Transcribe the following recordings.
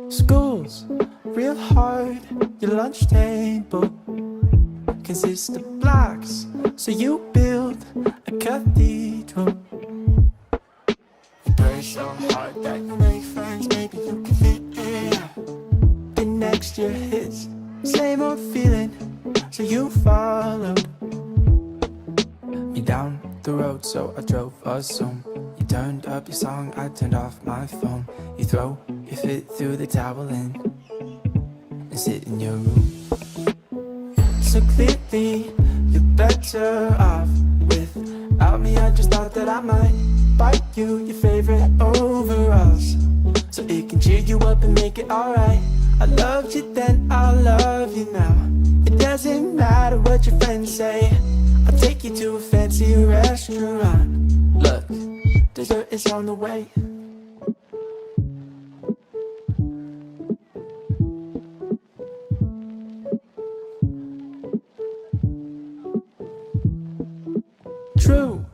School's real hard, your lunch table consists of blocks, so you build a cathedral. You pray so hard that you make friends, maybe you can fit in. The next year hits, same old feeling, so you followed me down the road, so I drove us home. You turned up your song, I turned off my phone. You throw your fit through the towel in and sit in your room. So clearly, you're better off without me. I just thought that I might buy you your favorite overalls, so it can cheer you up and make it alright. I loved you then, I'll love you now. It doesn't matter what your friends say, I'll take you to a fancy restaurant. Look, dessert is on the way. True,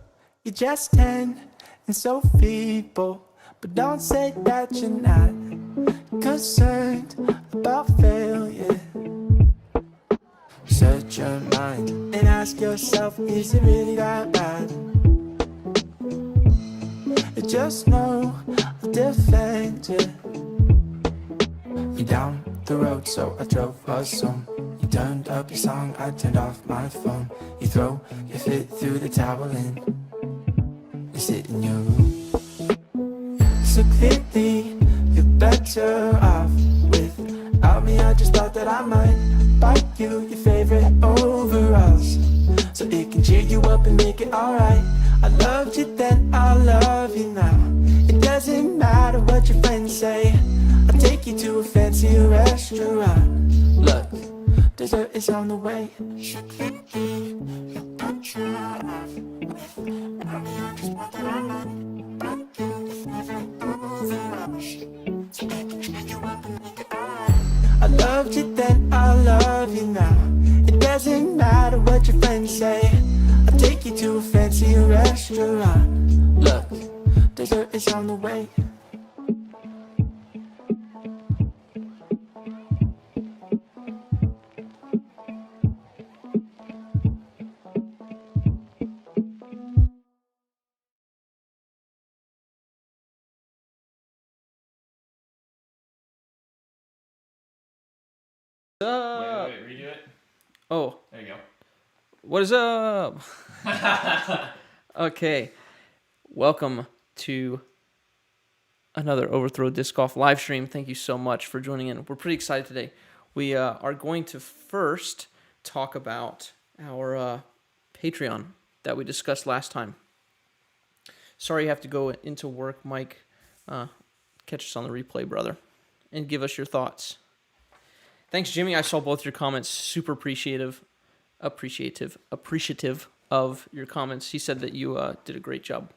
you're just 10 and so feeble, but don't say that you're not concerned about failure. Search your mind and ask yourself, is it really that bad? Just know I'll defend you. You're down the road, so I drove us home. You turned up your song, I turned off my phone. You throw your fit through the towel in and sit in your room. So clearly, you're better off without me. I just thought that I might buy you your favorite overalls, so it can cheer you up and make it alright. I loved you then, I'll love you now. It doesn't matter what your friends say, I'll take you to a fancy restaurant. Look, dessert is on the way. So clearly, you're better off without me. I just thought that I might buy you your favorite overalls, so it can cheer you up and make it alright. I loved you then, I'll love you now. It doesn't matter what your friends say, I'll take you to a fancy restaurant. Look, dessert is on the way. Wait, redo it. Oh, There you go. what is up? Okay, welcome to another Overthrow Disc Golf live stream. Thank you so much for joining in. We're pretty excited today. We are going to first talk about our Patreon that we discussed last time. Sorry you have to go into work, Mike. Catch us on the replay, brother, and give us your thoughts. Thanks, Jimmy. I saw both your comments. Super appreciative of your comments. He said that you did a great job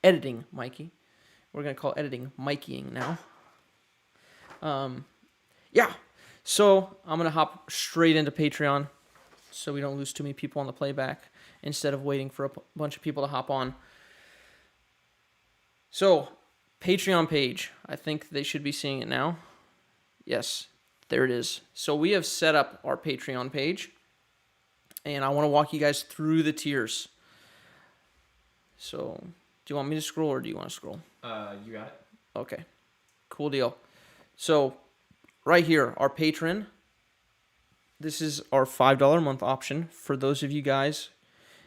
editing, Mikey. We're going to call editing Mikeying now. Yeah. So I'm going to hop straight into Patreon so we don't lose too many people on the playback instead of waiting for a bunch of people to hop on. So, Patreon page. I think they should be seeing it now. Yes, there it is. So we have set up our Patreon page, and I want to walk you guys through the tiers. So, do you want me to scroll, or do you want to scroll? You got it. Okay, cool deal. So, right here, our patron. This is our $5 a month option for those of you guys,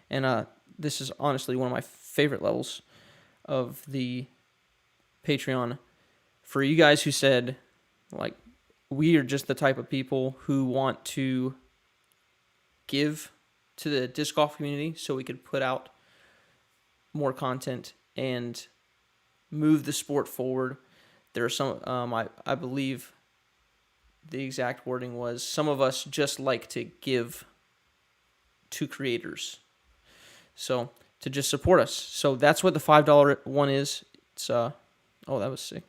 and this is honestly one of my favorite levels of the Patreon. For you guys who said, like, we are just the type of people who want to give to the disc golf community so we could put out more content and move the sport forward. There are some, I believe the exact wording was, some of us just like to give to creators. So, to just support us. So, that's what the $5 one is. It's, oh, that was sick.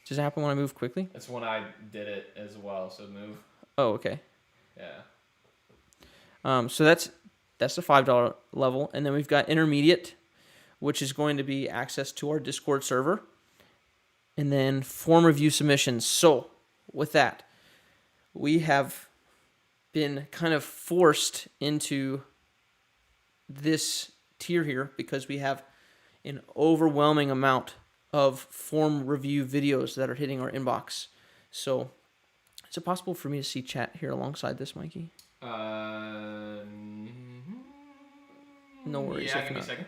Does it happen when I move quickly? That's when I did it as well, so move. Oh, okay. Yeah. So that's the $5 level. And then we've got intermediate, which is going to be access to our Discord server. And then form review submissions. So with that, we have been kind of forced into this tier here because we have an overwhelming amount of form review videos that are hitting our inbox. So is it possible for me to see chat here alongside this, Mikey? No worries. Yeah, give me a second.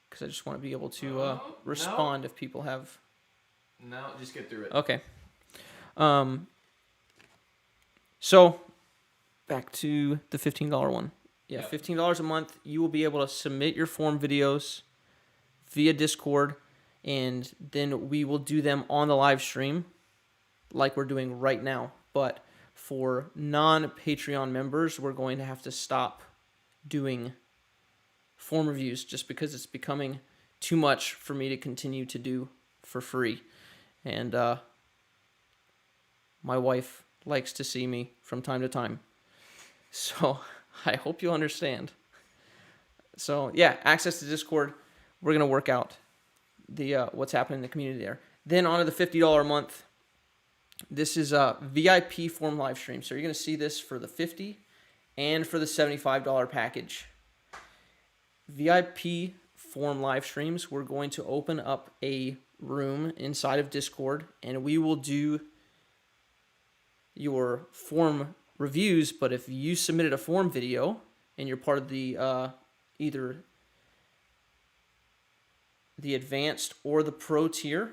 Because I just want to be able to respond if people have... No, just get through it. Okay. So back to the $15 one. Yeah, Yep. $15 a month. You will be able to submit your form videos via Discord, and then we will do them on the live stream like we're doing right now. But for non-Patreon members, we're going to have to stop doing form reviews just because it's becoming too much for me to continue to do for free. And my wife likes to see me from time to time. So I hope you understand. So yeah, access to Discord. We're going to work out the what's happening in the community there. Then on to the $50 a month. This is a VIP form live stream. So you're going to see this for the $50 and for the $75 package. VIP form live streams, we're going to open up a room inside of Discord, and we will do your form reviews. But if you submitted a form video and you're part of the either the advanced or the pro tier,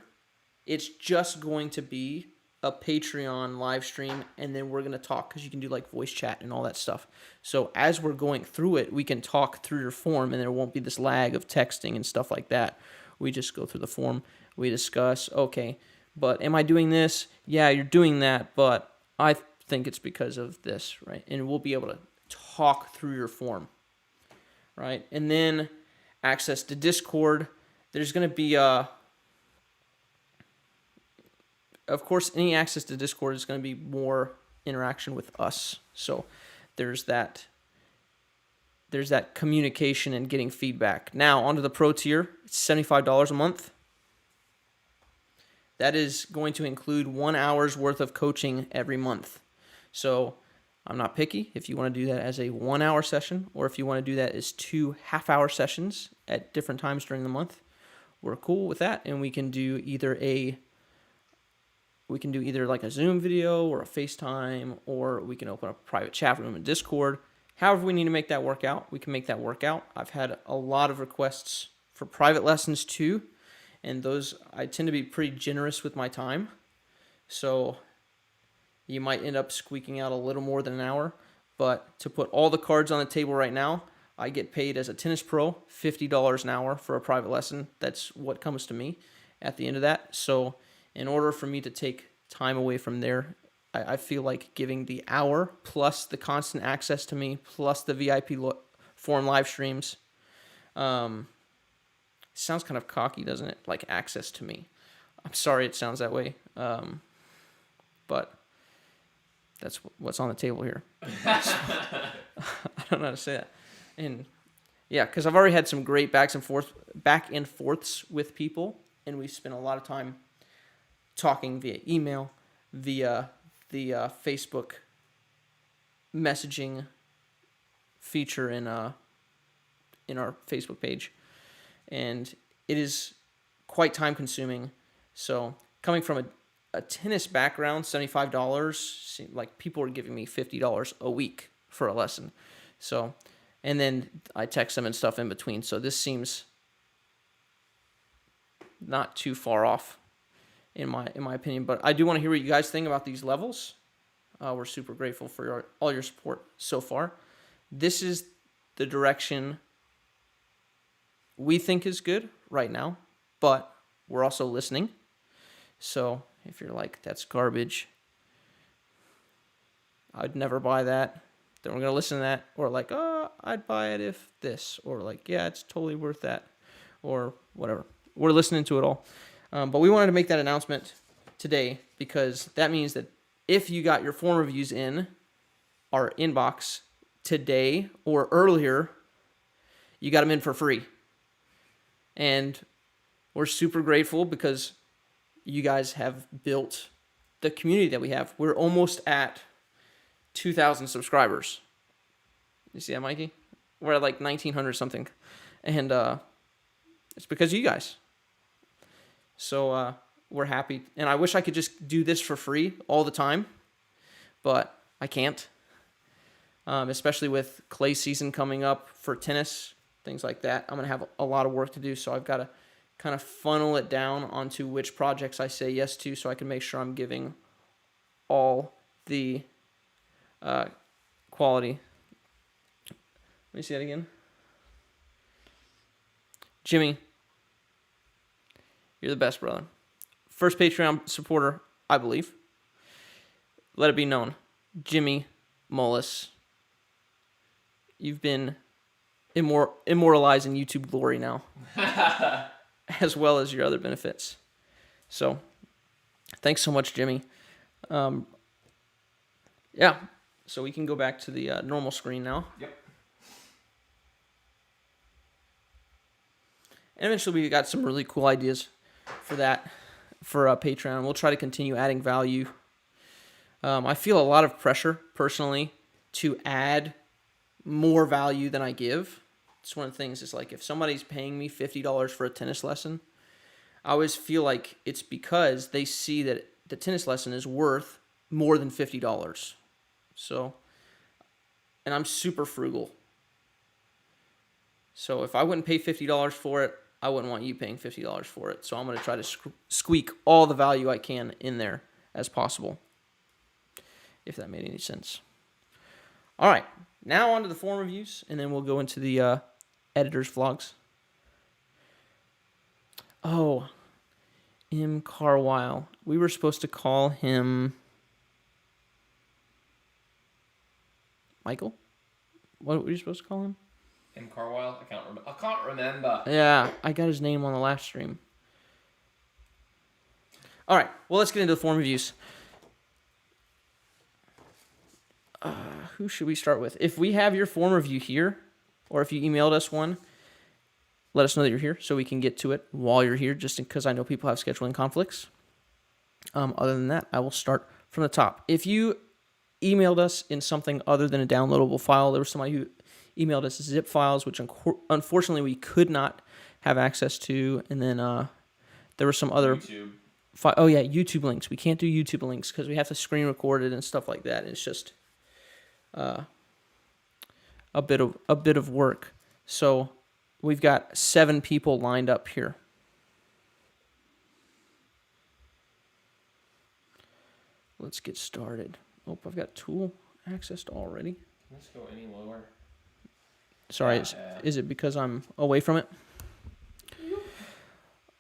it's just going to be a Patreon live stream, and then we're going to talk because you can do like voice chat and all that stuff. So as we're going through it, we can talk through your form, and there won't be this lag of texting and stuff like that. We just go through the form. We discuss, okay, but am I doing this? Yeah, you're doing that, but I think it's because of this, right? And we'll be able to talk through your form, right? And then access to Discord. There's going to be of course, any access to Discord is going to be more interaction with us. So there's that communication and getting feedback. Now, onto the pro tier. It's $75 a month. That is going to include 1 hour's worth of coaching every month. So I'm not picky if you want to do that as a 1 hour session, or if you want to do that as 2 half-hour sessions at different times during the month. We're cool with that, and we can do either like a Zoom video or a FaceTime, or we can open up a private chat room in Discord. However we need to make that work out, we can make that work out. I've had a lot of requests for private lessons too, and those, I tend to be pretty generous with my time. So you might end up squeaking out a little more than an hour, but to put all the cards on the table right now, I get paid as a tennis pro $50 an hour for a private lesson. That's what comes to me at the end of that. So in order for me to take time away from there, I feel like giving the hour plus the constant access to me plus the VIP forum live streams. Sounds kind of cocky, doesn't it? Like access to me. I'm sorry it sounds that way, but that's what's on the table here. I don't know how to say that. And yeah, because I've already had some great back and forths with people, and we spent a lot of time talking via email, via the Facebook messaging feature in our Facebook page, and it is quite time consuming. So coming from a tennis background, $75, like people are giving me $50 a week for a lesson. So, and then I text them and stuff in between. So this seems not too far off in my opinion, but I do want to hear what you guys think about these levels. We're super grateful for all your support so far. This is the direction we think is good right now, but we're also listening. So if you're like, that's garbage, I'd never buy that, then we're going to listen to that. Or like, oh, I'd buy it if this. Or like, yeah, it's totally worth that. Or whatever. We're listening to it all. But we wanted to make that announcement today because that means that if you got your form reviews in our inbox today or earlier, you got them in for free. And we're super grateful because you guys have built the community that we have. We're almost at 2,000 subscribers. You see that, Mikey? We're at like 1,900 something. And it's because of you guys. So we're happy. And I wish I could just do this for free all the time, but I can't. Especially with clay season coming up for tennis, things like that. I'm going to have a lot of work to do, so I've got to kind of funnel it down onto which projects I say yes to so I can make sure I'm giving all the quality. Let me see that again. Jimmy, you're the best, brother. First Patreon supporter, I believe. Let it be known. Jimmy Mullis, you've been immortalized in YouTube glory now. As well as your other benefits. So, thanks so much, Jimmy. Yeah, so we can go back to the normal screen now. Yep. And eventually we got some really cool ideas for that, for Patreon. We'll try to continue adding value. I feel a lot of pressure, personally, to add more value than I give. It's one of the things is like if somebody's paying me $50 for a tennis lesson, I always feel like it's because they see that the tennis lesson is worth more than $50. So, and I'm super frugal. So if I wouldn't pay $50 for it, I wouldn't want you paying $50 for it. So I'm going to try to squeak all the value I can in there as possible. If that made any sense. All right, now on to the form reviews, and then we'll go into the editor's vlogs. Oh, M. Carwile. We were supposed to call him Michael? What were you supposed to call him? M. Carwile? I can't remember. Yeah, I got his name on the last stream. All right, well, let's get into the form reviews. Who should we start with? If we have your form review here, or if you emailed us one, let us know that you're here so we can get to it while you're here, just because I know people have scheduling conflicts. Other than that, I will start from the top. If you emailed us in something other than a downloadable file, there was somebody who emailed us zip files, which unfortunately we could not have access to, and then there were some other... YouTube. Oh, yeah, YouTube links. We can't do YouTube links because we have to screen record it and stuff like that. It's just... a bit of work. So we've got 7 people lined up here. Let's get started. Oh, I've got tool accessed already. Let's go any lower. Sorry, is it because I'm away from it?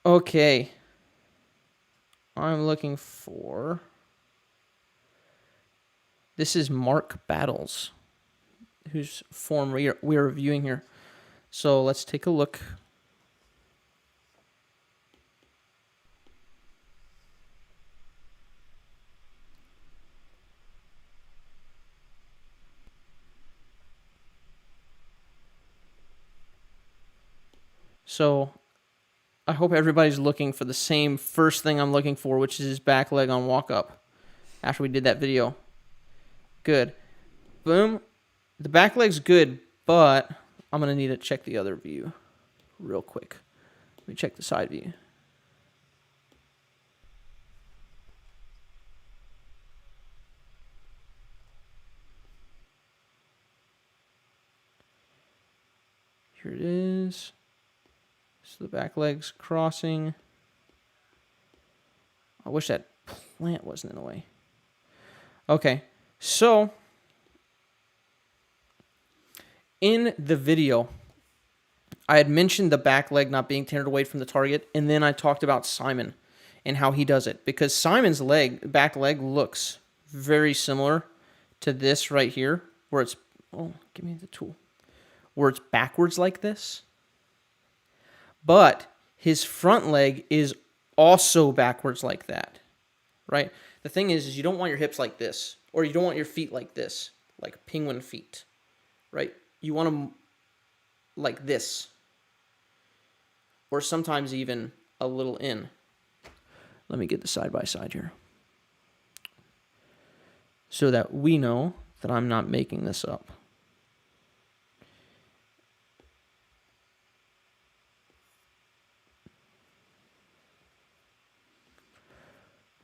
Okay. I'm looking for... This is Mark Battles, whose form we are reviewing here. So let's take a look. So I hope everybody's looking for the same first thing I'm looking for, which is his back leg on walk up after we did that video. Good. Boom. The back leg's good, but I'm going to need to check the other view real quick. Let me check the side view. Here it is. So the back leg's crossing. I wish that plant wasn't in the way. Okay. So, in the video, I had mentioned the back leg not being turned away from the target, and then I talked about Simon and how he does it. Because Simon's back leg looks very similar to this right here, where it's, oh, give me the tool, where it's backwards like this. But his front leg is also backwards like that, right? The thing is you don't want your hips like this. Or you don't want your feet like this, like penguin feet, right? You want them like this, or sometimes even a little in. Let me get the side by side here, so that we know that I'm not making this up.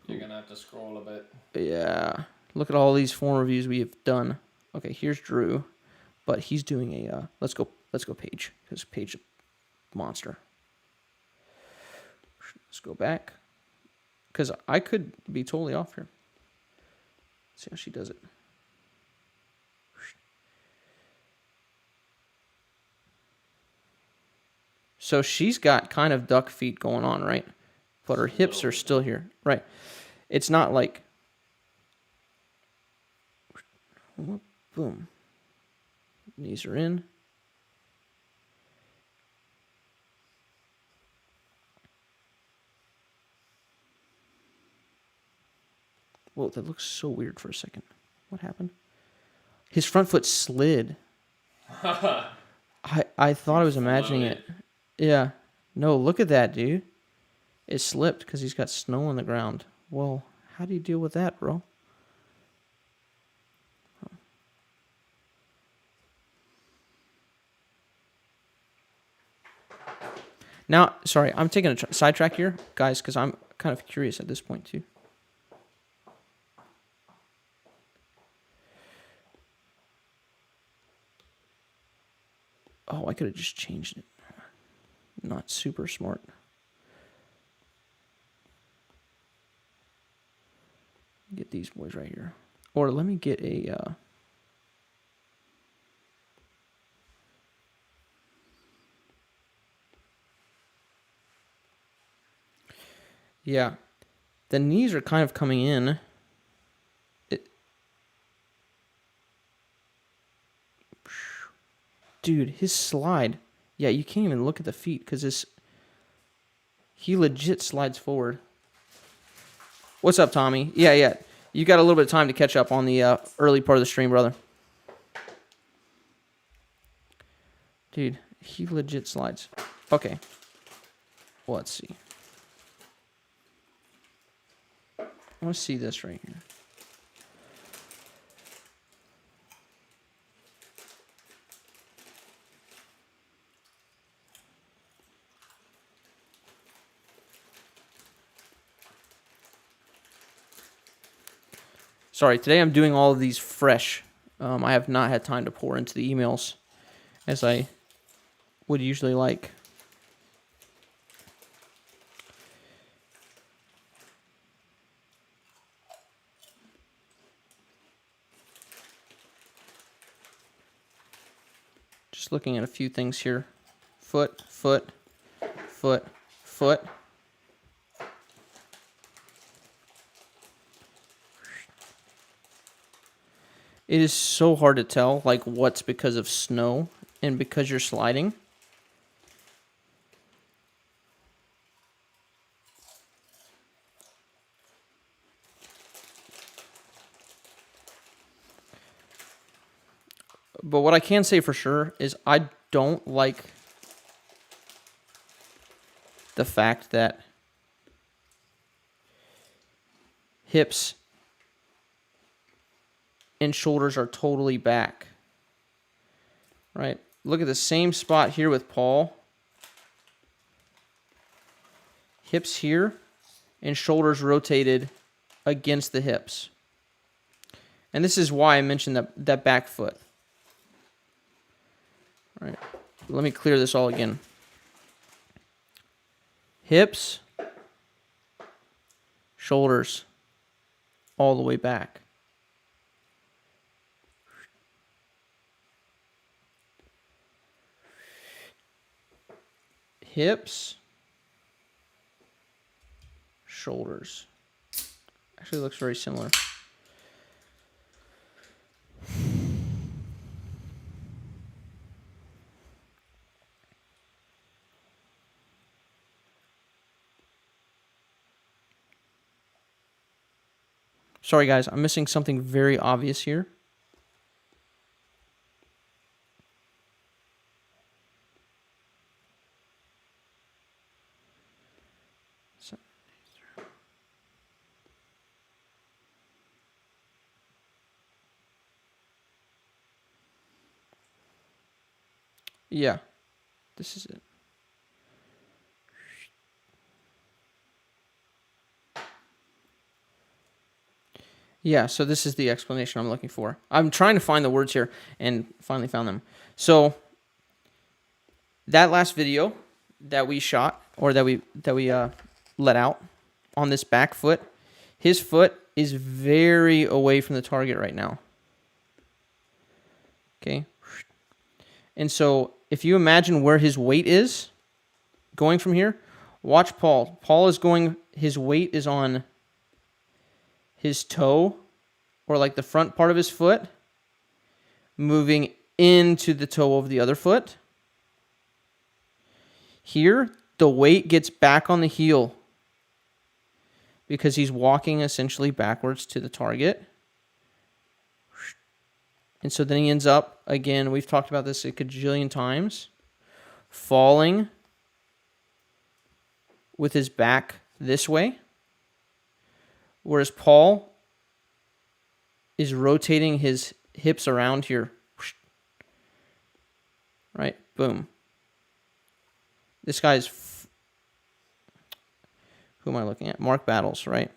You're gonna have to scroll a bit. Yeah. Look at all these form reviews we have done. Okay, here's Drew, but he's doing a let's go Paige, because Paige a monster. Let's go back, because I could be totally off here. Let's see how she does it. So she's got kind of duck feet going on, right? But her hips are still here, right? It's not like boom. Knees are in. Whoa, that looks so weird for a second. What happened? His front foot slid. I thought I was imagining it. Yeah. No, look at that, dude. It slipped because he's got snow on the ground. Well, how do you deal with that, bro? Now, sorry, I'm taking a sidetrack here, guys, because I'm kind of curious at this point, too. Oh, I could have just changed it. Not super smart. Get these boys right here. Or let me get a... Yeah. The knees are kind of coming in. Dude, his slide. Yeah, you can't even look at the feet because he legit slides forward. What's up, Tommy? Yeah. You got a little bit of time to catch up on the early part of the stream, brother. Dude, he legit slides. Okay. Well, let's see. I want to see this right here. Sorry, today I'm doing all of these fresh. I have not had time to pour into the emails as I would usually like. Just looking at a few things here. Foot. It is so hard to tell, like, what's because of snow and because you're sliding. But what I can say for sure is I don't like the fact that hips and shoulders are totally back. Right? Look at the same spot here with Paul. Hips here and shoulders rotated against the hips. And this is why I mentioned that back foot. All right. Let me clear this all again. Hips, shoulders, all the way back. Hips, shoulders. Actually looks very similar. Sorry guys, I'm missing something very obvious here. Yeah, this is it. Yeah, so this is the explanation I'm looking for. I'm trying to find the words here and finally found them. So that last video that we shot, or that we let out on this back foot, his foot is very away from the target right now. Okay. And so if you imagine where his weight is going from here, watch Paul. Paul is going, his weight is on his toe, or like the front part of his foot, moving into the toe of the other foot. Here, the weight gets back on the heel because he's walking essentially backwards to the target. And so then he ends up, again, we've talked about this a gajillion times, falling with his back this way, whereas Paul is rotating his hips around here. Right? Boom. This guy's... Who am I looking at? Mark Battles, right?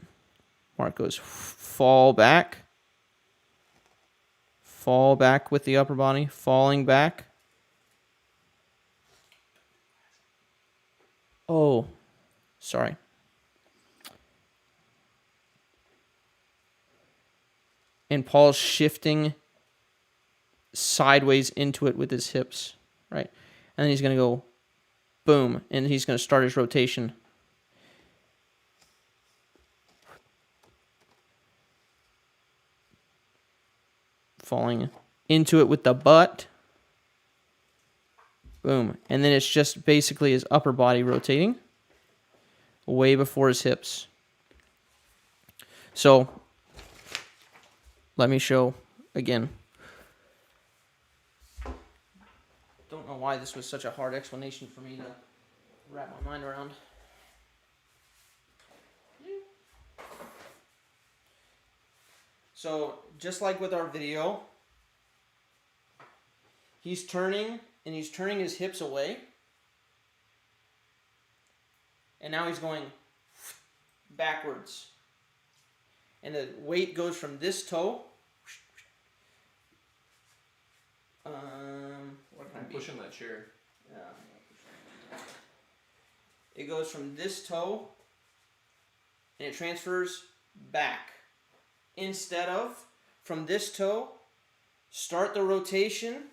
Mark goes fall back with the upper body, falling back. Oh, sorry. And Paul's shifting sideways into it with his hips, right? And then he's going to go boom, and he's going to start his rotation. Falling into it with the butt. Boom. And then it's just basically his upper body rotating way before his hips. So let me show again. Don't know why this was such a hard explanation for me to wrap my mind around. So just like with our video, he's turning, and he's turning his hips away. And now he's going backwards. And the weight goes from this toe. Where can I be? Pushing that chair. Yeah. It goes from this toe, and it transfers back. Instead of from this toe, start the rotation.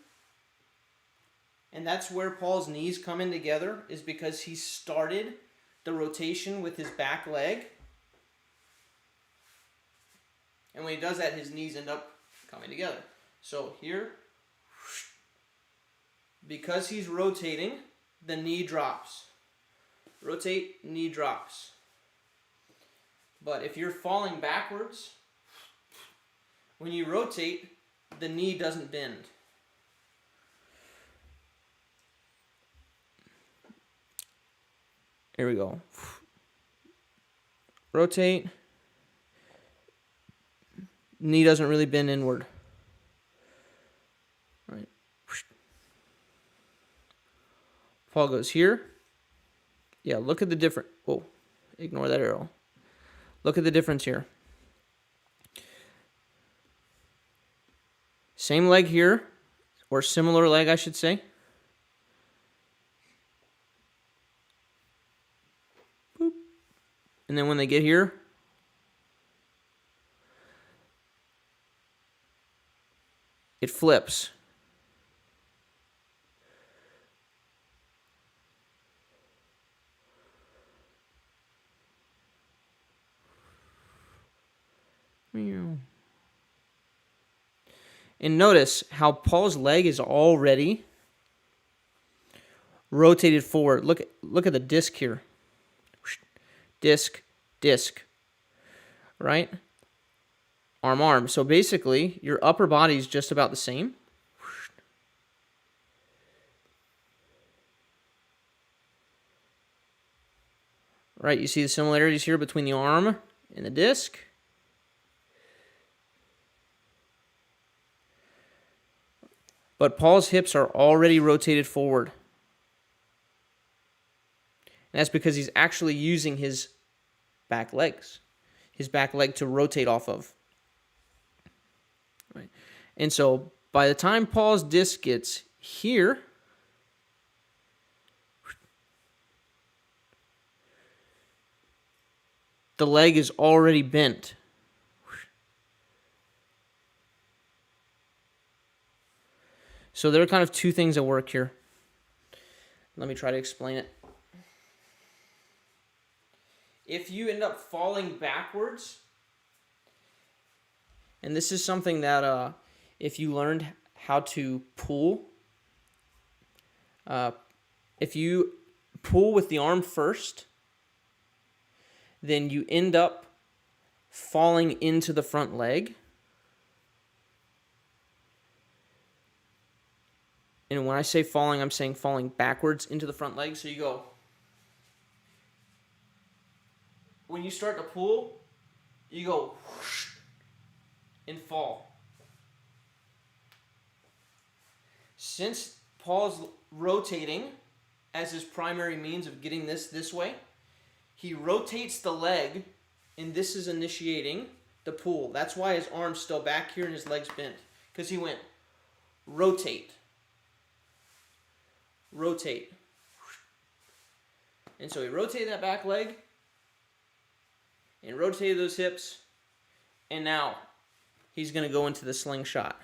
And that's where Paul's knees come in together, is because he started the rotation with his back leg. And when he does that, his knees end up coming together. So here, because he's rotating, the knee drops. Rotate, knee drops. But if you're falling backwards, when you rotate, the knee doesn't bend. Here we go. Rotate. Knee doesn't really bend inward. Right. Paul goes here. Yeah, look at the difference. Oh, ignore that arrow. Look at the difference here. Same leg here, or similar leg, I should say. Boop. And then when they get here, it flips. And notice how Paul's leg is already rotated forward. Look at the disc here. Disc, disc. Right? Arm, arm. So basically, your upper body is just about the same. Right? You see the similarities here between the arm and the disc. But Paul's hips are already rotated forward. And that's because he's actually using his back legs, his back leg to rotate off of. Right? And so by the time Paul's disc gets here, the leg is already bent. So there are kind of two things at work here. Let me try to explain it. If you end up falling backwards, and this is something that if you learned how to pull, if you pull with the arm first, then you end up falling into the front leg. And when I say falling, I'm saying falling backwards into the front leg. So you go. When you start to pull, you go whoosh and fall. Since Paul's rotating as his primary means of getting this way, he rotates the leg, and this is initiating the pull. That's why his arm's still back here and his leg's bent, because he went rotate. Rotate. And so he rotated that back leg and rotated those hips, and now he's going to go into the slingshot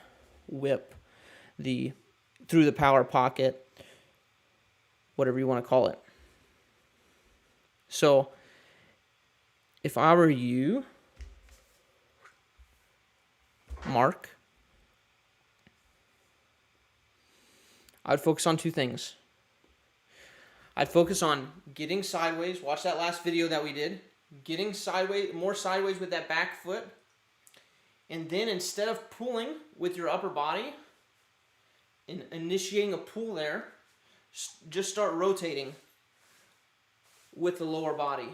whip, through the power pocket, whatever you want to call it. So if I were you, Mark, I'd focus on two things. I'd focus on getting sideways. Watch that last video that we did. Getting sideways, more sideways with that back foot. And then instead of pulling with your upper body and initiating a pull there, just start rotating with the lower body.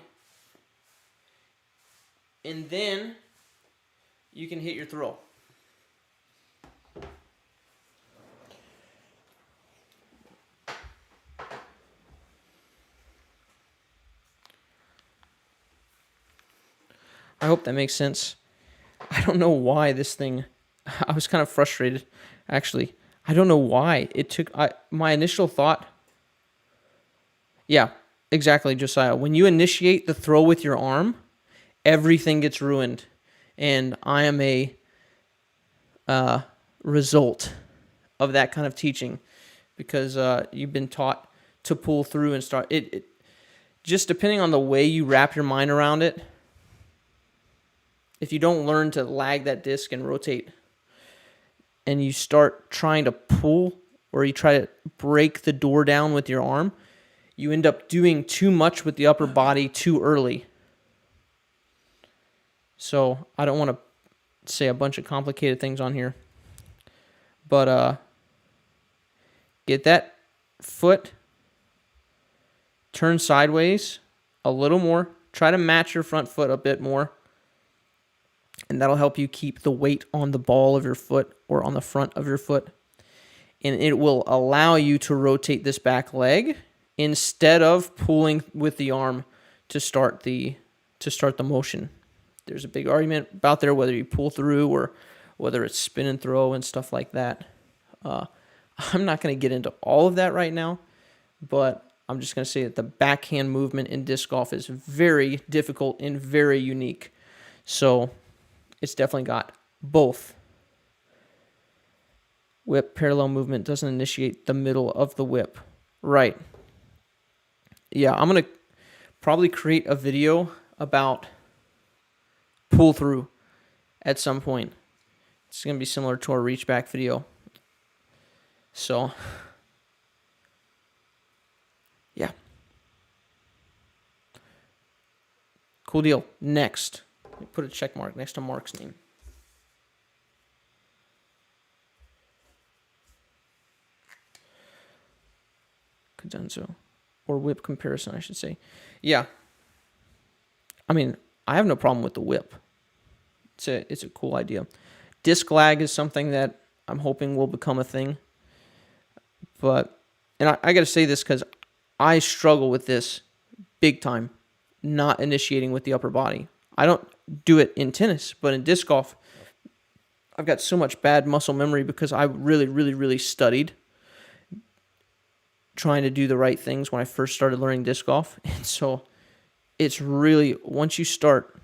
And then you can hit your throw. I hope that makes sense. I don't know why this thing, I was kind of frustrated, actually. I don't know why it took, my initial thought, yeah, exactly, Josiah. When you initiate the throw with your arm, everything gets ruined. And I am a result of that kind of teaching, because you've been taught to pull through and start. It just depending on the way you wrap your mind around it, if you don't learn to lag that disc and rotate, and you start trying to pull, or you try to break the door down with your arm, you end up doing too much with the upper body too early. So I don't want to say a bunch of complicated things on here, but get that foot, turn sideways a little more, try to match your front foot a bit more, and that'll help you keep the weight on the ball of your foot or on the front of your foot. And it will allow you to rotate this back leg instead of pulling with the arm to start the motion. There's a big argument about there whether you pull through or whether it's spin and throw and stuff like that. I'm not going to get into all of that right now, but I'm just going to say that the backhand movement in disc golf is very difficult and very unique. So it's definitely got both. Whip parallel movement doesn't initiate the middle of the whip. Right. Yeah, I'm going to probably create a video about pull through at some point. It's going to be similar to our reach back video. So, yeah. Cool deal. Next. Put a check mark next to Mark's name. Cadenzo. Or whip comparison, I should say. Yeah. I mean, I have no problem with the whip. It's a cool idea. Disc lag is something that I'm hoping will become a thing. But, and I got to say this because I struggle with this big time, not initiating with the upper body. I don't do it in tennis, but in disc golf, I've got so much bad muscle memory because I really, really, really studied trying to do the right things when I first started learning disc golf. And so it's really, once you start,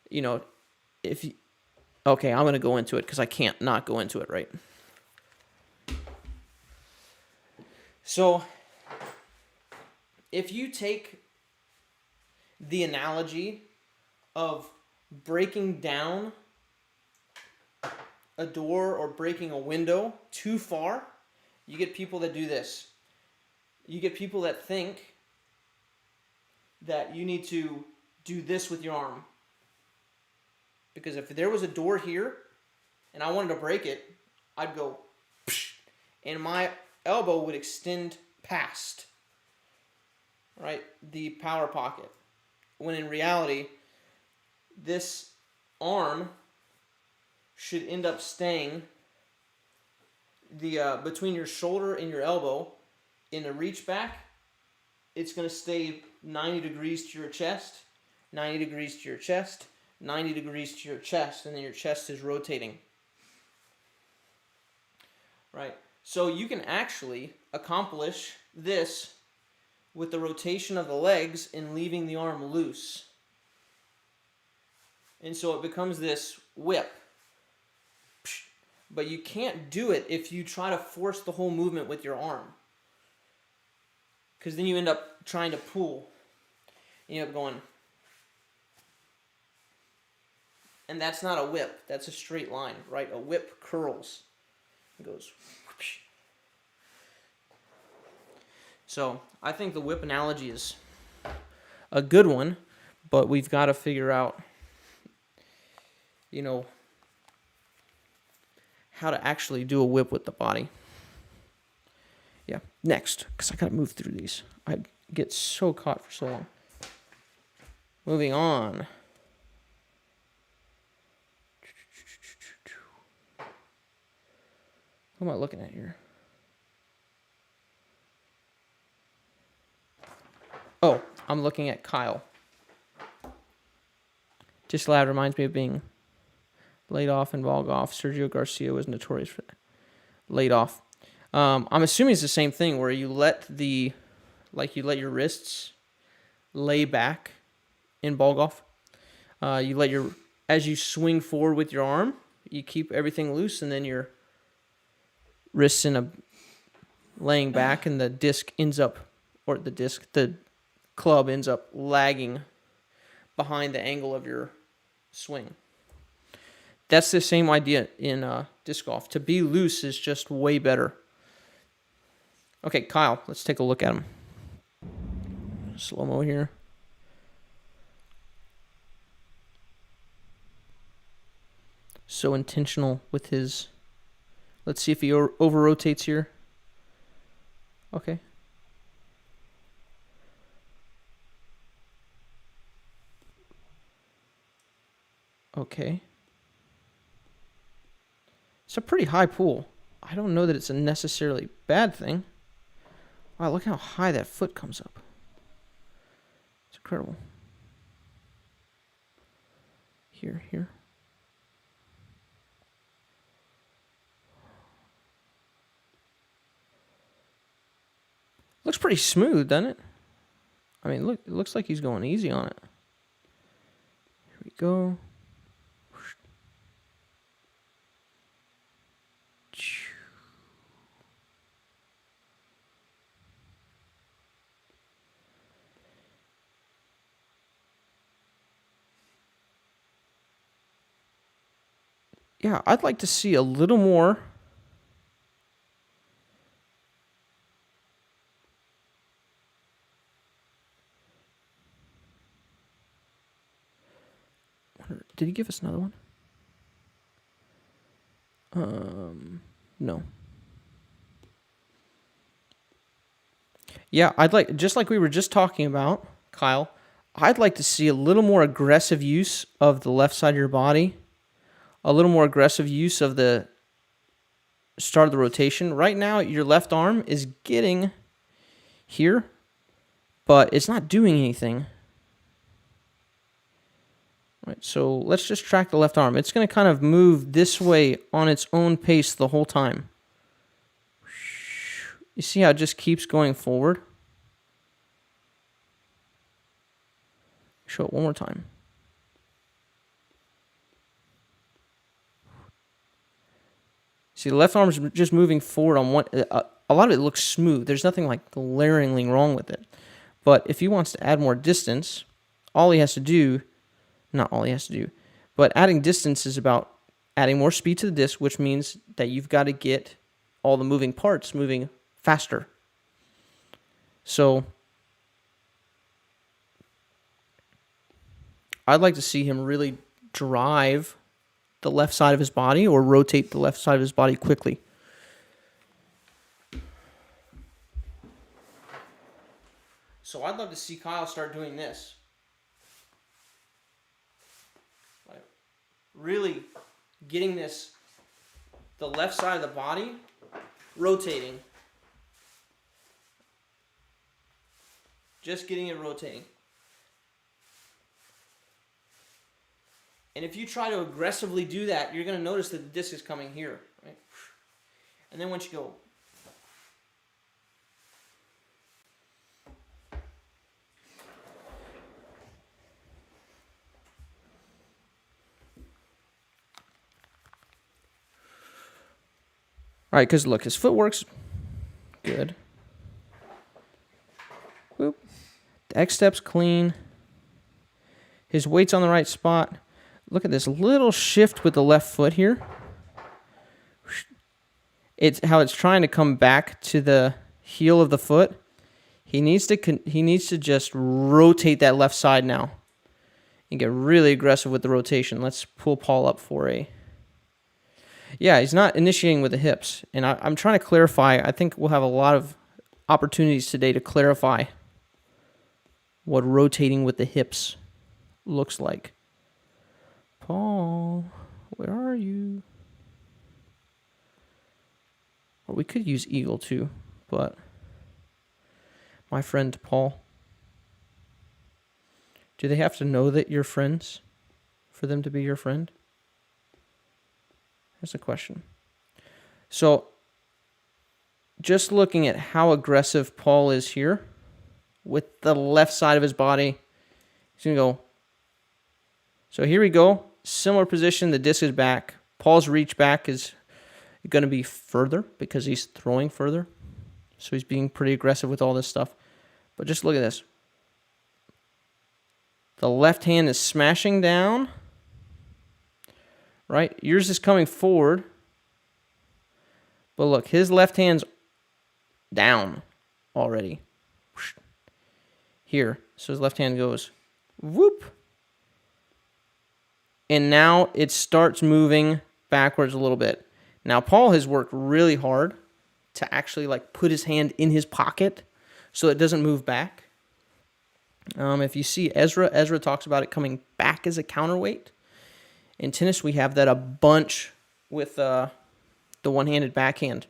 you know, if you, okay, I'm going to go into it because I can't not go into it, right? So if you take the analogy of breaking down a door or breaking a window too far, you get people that do this. You get people that think that you need to do this with your arm. Because if there was a door here and I wanted to break it, I'd go, psh, and my elbow would extend past, right, the power pocket. When in reality, this arm should end up staying between your shoulder and your elbow. In a reach back, it's going to stay 90 degrees to your chest, 90 degrees to your chest, 90 degrees to your chest, and then your chest is rotating. Right? So you can actually accomplish this with the rotation of the legs and leaving the arm loose. And so it becomes this whip. But you can't do it if you try to force the whole movement with your arm. Because then you end up trying to pull. You end up going. And that's not a whip. That's a straight line, right? A whip curls. It goes. Whoosh. So I think the whip analogy is a good one, but we've got to figure out, you know, how to actually do a whip with the body. Yeah, next, because I got to move through these. I get so caught for so long. Moving on. What am I looking at here? Oh, I'm looking at Kyle. Just loud reminds me of being laid off in ball golf. Sergio Garcia was notorious for that. Laid off. I'm assuming it's the same thing where you let your wrists lay back in ball golf. You let as you swing forward with your arm, you keep everything loose, and then your wrists laying back, and the club ends up lagging behind the angle of your swing. That's the same idea in disc golf. To be loose is just way better. Okay, Kyle, let's take a look at him. Slow-mo here. So intentional with his... Let's see if he over-rotates here. Okay. Okay. It's a pretty high pool. I don't know that it's a necessarily bad thing. Wow, look how high that foot comes up. It's incredible. Here. Looks pretty smooth, doesn't it? I mean, look, it looks like he's going easy on it. Here we go. Yeah, I'd like to see a little more. Did he give us another one? No. Yeah, just like we were just talking about, Kyle, I'd like to see a little more aggressive use of the left side of your body, a little more aggressive use of the started the rotation. Right now, your left arm is getting here, but it's not doing anything. Right, so let's just track the left arm. It's going to kind of move this way on its own pace the whole time. You see how it just keeps going forward? Show it one more time. See, the left arm is just moving forward on one. A lot of it looks smooth. There's nothing like glaringly wrong with it. But if he wants to add more distance, all he has to do, not all he has to do, but adding distance is about adding more speed to the disc, which means that you've got to get all the moving parts moving faster. So I'd like to see him really drive the left side of his body or rotate the left side of his body quickly. So I'd love to see Kyle start doing this. Like really getting the left side of the body rotating. Just getting it rotating. And if you try to aggressively do that, you're going to notice that the disc is coming here, right? And then once you go, all right, because look, his footwork's good. Whoop. The X step's clean. His weight's on the right spot. Look at this little shift with the left foot here. It's how it's trying to come back to the heel of the foot. He needs to just rotate that left side now and get really aggressive with the rotation. Let's pull Paul up for a... Yeah, he's not initiating with the hips. And I'm trying to clarify. I think we'll have a lot of opportunities today to clarify what rotating with the hips looks like. Paul, where are you? Or we could use Eagle too, but my friend Paul. Do they have to know that you're friends for them to be your friend? That's a question. So, just looking at how aggressive Paul is here with the left side of his body, he's going to go. So here we go. Similar position. The disc is back. Paul's reach back is going to be further because he's throwing further. So he's being pretty aggressive with all this stuff. But just look at this. The left hand is smashing down. Right? Yours is coming forward. But look, his left hand's down already. Here. So his left hand goes whoop. And now it starts moving backwards a little bit. Now, Paul has worked really hard to actually like put his hand in his pocket so it doesn't move back. If you see Ezra talks about it coming back as a counterweight. In tennis, we have that a bunch with the one-handed backhand.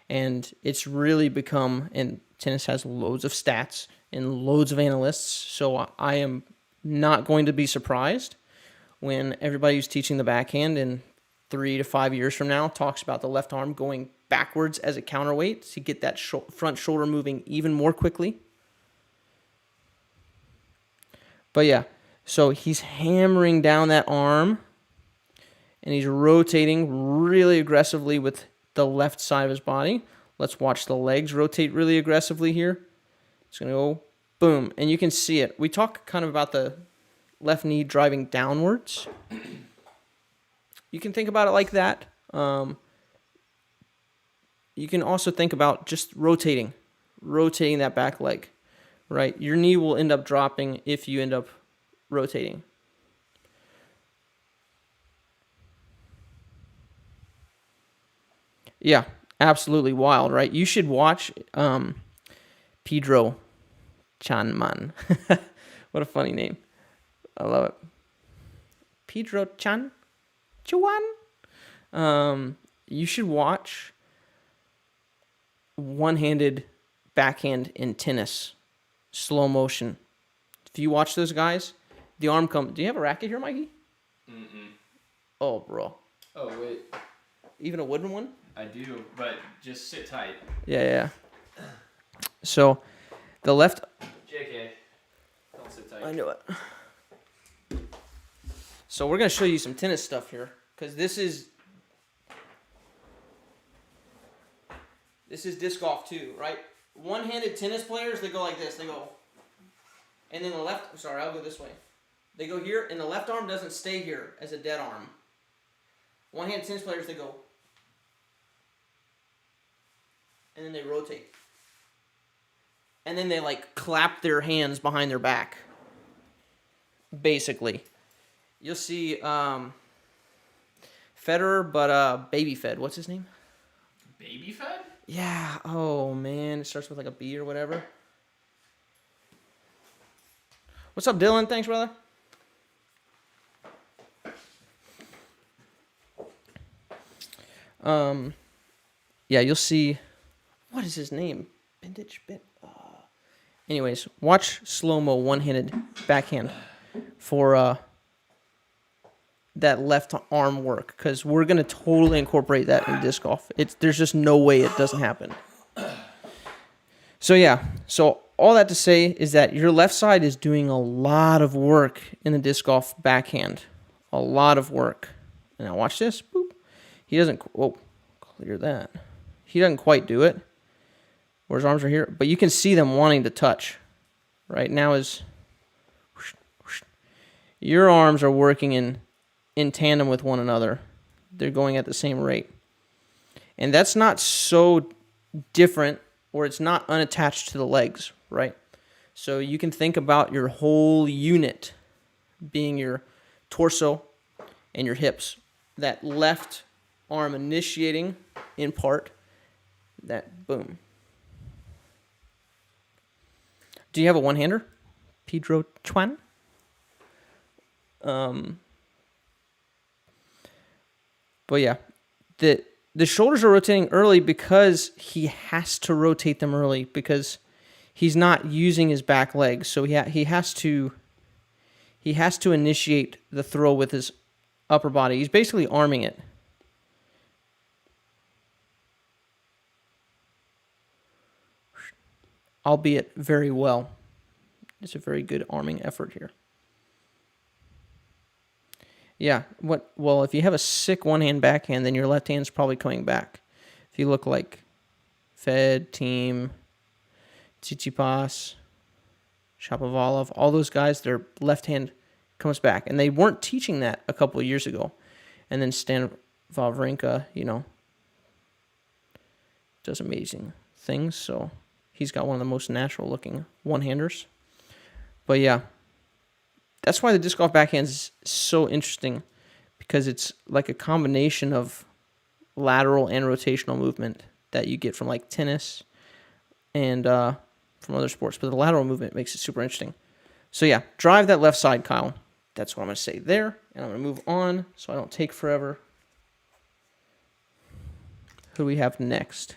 And it's really become, and tennis has loads of stats and loads of analysts, so I am not going to be surprised when everybody who's teaching the backhand in 3 to 5 years from now talks about the left arm going backwards as a counterweight to get that front shoulder moving even more quickly. But yeah, so he's hammering down that arm, and he's rotating really aggressively with the left side of his body. Let's watch the legs rotate really aggressively here. It's going to go boom, and you can see it. We talk kind of about the left knee driving downwards. You can think about it like that. You can also think about just rotating that back leg, right? Your knee will end up dropping if you end up rotating. Yeah, absolutely wild, right? You should watch Pedro Chanman. What a funny name. I love it. Pedro Chuan. You should watch one-handed backhand in tennis, slow motion. If you watch those guys, the arm comes. Do you have a racket here, Mikey? Mm-mm. Oh, bro. Oh, wait. Even a wooden one? I do, but just sit tight. Yeah. So, the left... JK. Don't sit tight. I knew it. So we're going to show you some tennis stuff here, because this is disc golf too, right? One-handed tennis players, they go like this. They go, and then the left... Sorry, I'll go this way. They go here, and the left arm doesn't stay here as a dead arm. One-handed tennis players, they go, and then they rotate. And then they, like, clap their hands behind their back, basically. You'll see Federer, but Baby Fed. What's his name? Baby fed? Yeah. Oh, man. It starts with, like, a B or whatever. What's up, Dylan? Thanks, brother. Yeah, you'll see. What is his name? Anyways, watch slow-mo one-handed backhand for that left arm work, because we're going to totally incorporate that in disc golf. There's just no way it doesn't happen. So yeah, so all that to say is that your left side is doing a lot of work in the disc golf backhand. A lot of work. And now watch this. Boop. He doesn't... Whoa. Clear that. He doesn't quite do it. Where his arms are here. But you can see them wanting to touch. Right now is... Your arms are working in tandem with one another. They're going at the same rate. And that's not so different, or it's not unattached to the legs, right? So you can think about your whole unit being your torso and your hips. That left arm initiating in part, that boom. Do you have a one-hander? Pedro Chuan? But yeah, the shoulders are rotating early because he has to rotate them early, because he's not using his back legs. So he has to initiate the throw with his upper body. He's basically arming it. Albeit very well. It's a very good arming effort here. Yeah, well, if you have a sick one-hand backhand, then your left hand's probably coming back. If you look like Fed, Team, Tsitsipas, Shapovalov, all those guys, their left hand comes back. And they weren't teaching that a couple of years ago. And then Stan Wawrinka, does amazing things. So he's got one of the most natural-looking one-handers. But yeah. That's why the disc golf backhand is so interesting, because it's like a combination of lateral and rotational movement that you get from like tennis and from other sports. But the lateral movement makes it super interesting. So yeah, drive that left side, Kyle. That's what I'm going to say there. And I'm going to move on so I don't take forever. Who do we have next?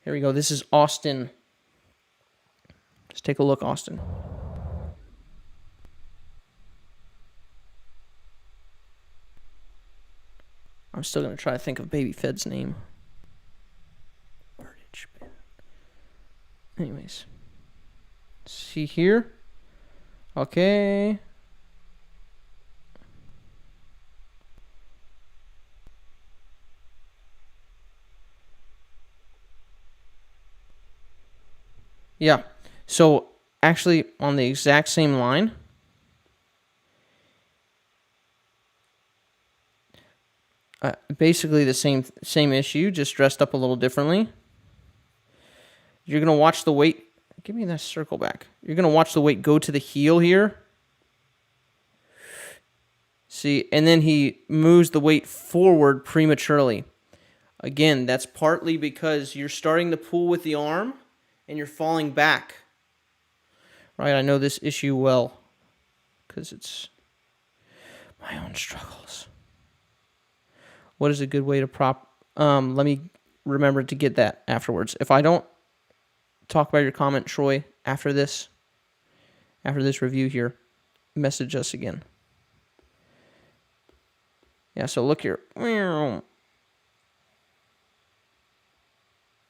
Here we go. This is Austin. Let's take a look, Austin. I'm still going to try to think of Baby Fed's name. Anyways. See here. Okay. Yeah, so actually on the exact same line, basically the same issue, just dressed up a little differently. You're going to watch the weight, give me that circle back. You're going to watch the weight go to the heel here. See, and then he moves the weight forward prematurely. Again, that's partly because you're starting to pull with the arm, and you're falling back. Right, I know this issue well, because it's my own struggles. What is a good way to prop? Let me remember to get that afterwards. If I don't talk about your comment, Troy, after this review here, message us again. Yeah, so look here.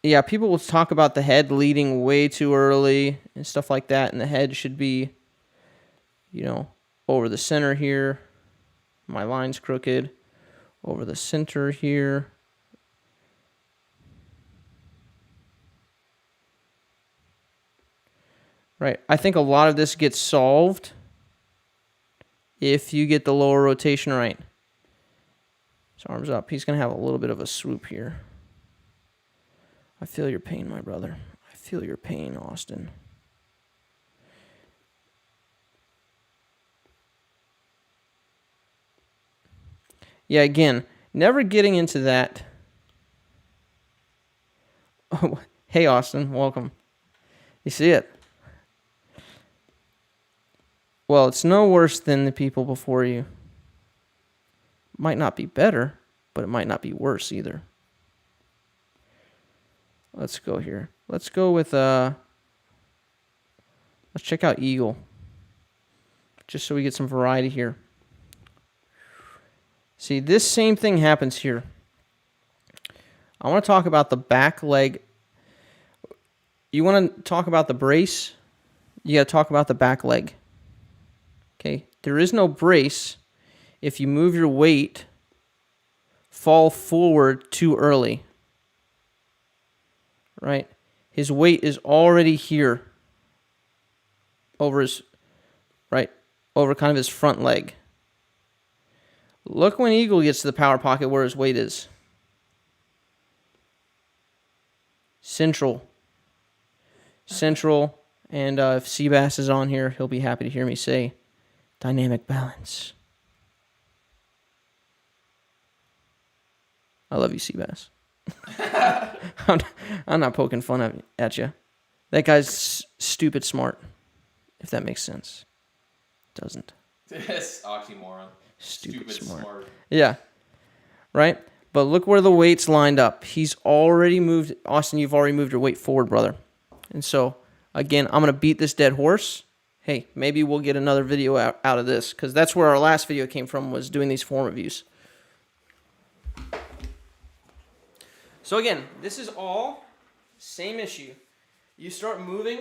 Yeah, people will talk about the head leading way too early and stuff like that, and the head should be, over the center here. My line's crooked. Over the center here. Right, I think a lot of this gets solved if you get the lower rotation right. His arms up. He's going to have a little bit of a swoop here. I feel your pain, my brother. I feel your pain, Austin. Yeah, again, never getting into that. Oh, hey, Austin, welcome. You see it? Well, it's no worse than the people before you. Might not be better, but it might not be worse either. Let's go here. Let's go with, let's check out Eagle. Just so we get some variety here. See, this same thing happens here. I want to talk about the back leg. You want to talk about the brace, you got to talk about the back leg. Okay, there is no brace if you move your weight, fall forward too early. Right? His weight is already here over his, right, over kind of his front leg. Look when Eagle gets to the power pocket where his weight is. Central. Central. And if Seabass is on here, he'll be happy to hear me say dynamic balance. I love you, Seabass. I'm not poking fun at you. That guy's stupid smart, if that makes sense. Doesn't. This oxymoron. Stupid smart. Yeah. Right? But look where the weight's lined up. He's already moved. Austin, you've already moved your weight forward, brother. And so, again, I'm going to beat this dead horse. Hey, maybe we'll get another video out of this, because that's where our last video came from, was doing these form reviews. So again, this is all same issue. You start moving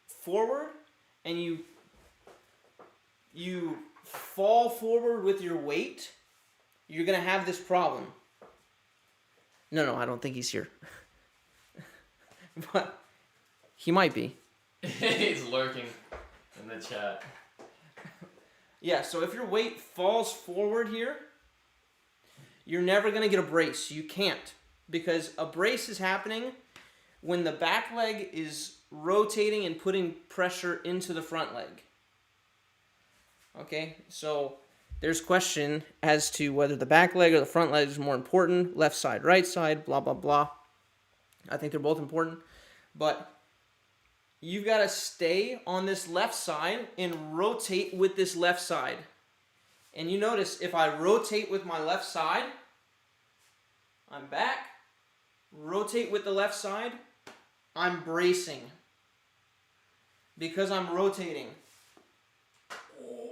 forward, and you fall forward with your weight, you're going to have this problem. No, I don't think he's here. But he might be. He's lurking in the chat. Yeah, so if your weight falls forward here, you're never going to get a brace. You can't. Because a brace is happening when the back leg is rotating and putting pressure into the front leg. Okay, so there's question as to whether the back leg or the front leg is more important. Left side, right side, blah, blah, blah. I think they're both important. But you've got to stay on this left side and rotate with this left side. And you notice if I rotate with my left side, I'm back. Rotate with the left side, I'm bracing. Because I'm rotating. Oh,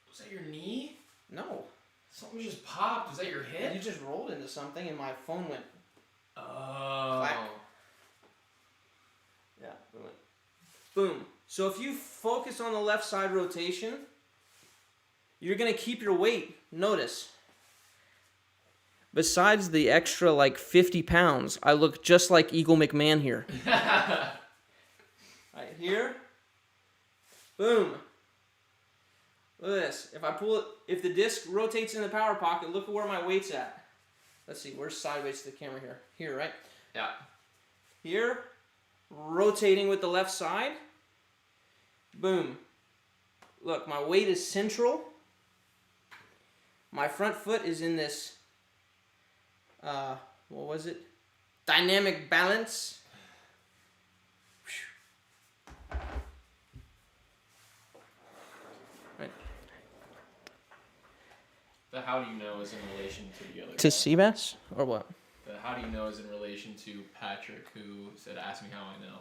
was that your knee? No. Something just popped. Was that your hip? You just rolled into something and my phone went. Oh. Clack. Yeah, it went. Boom. So if you focus on the left side rotation, you're going to keep your weight. Notice. Besides the extra, 50 pounds, I look just like Eagle McMahon here. Right here. Boom. Look at this. If I pull it, if the disc rotates in the power pocket, look at where my weight's at. Let's see, where's sideways to the camera here? Here, right? Yeah. Here, rotating with the left side. Boom. Look, my weight is central. My front foot is in this, what was it? Dynamic balance. Right. how do you know is in relation to the other To guy. Seabass or what? The how do you know is in relation to Patrick, who said, "Ask me how I know."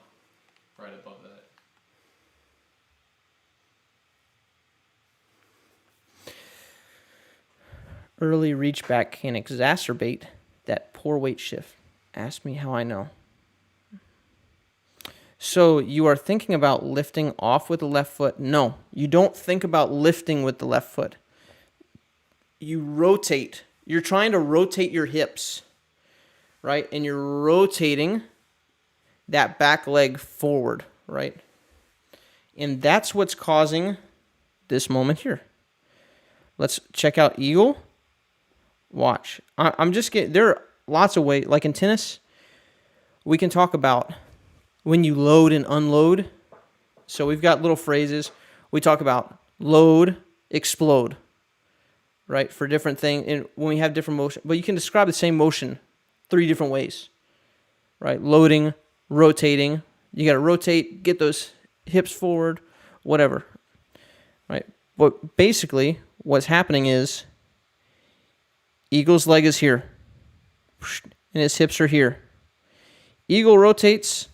Right above that. Early reach back can exacerbate that poor weight shift. Ask me how I know. So you are thinking about lifting off with the left foot? No, you don't think about lifting with the left foot. You rotate. You're trying to rotate your hips, right? And you're rotating that back leg forward, right? And that's what's causing this moment here. Let's check out Eagle. Watch. I'm just getting, there are lots of ways, like in tennis, we can talk about when you load and unload. So we've got little phrases. We talk about load, explode, right? For different things. And when we have different motion, but you can describe the same motion 3 different ways, right? Loading, rotating. You got to rotate, get those hips forward, whatever, right? But basically what's happening is Eagle's leg is here, and his hips are here. Eagle rotates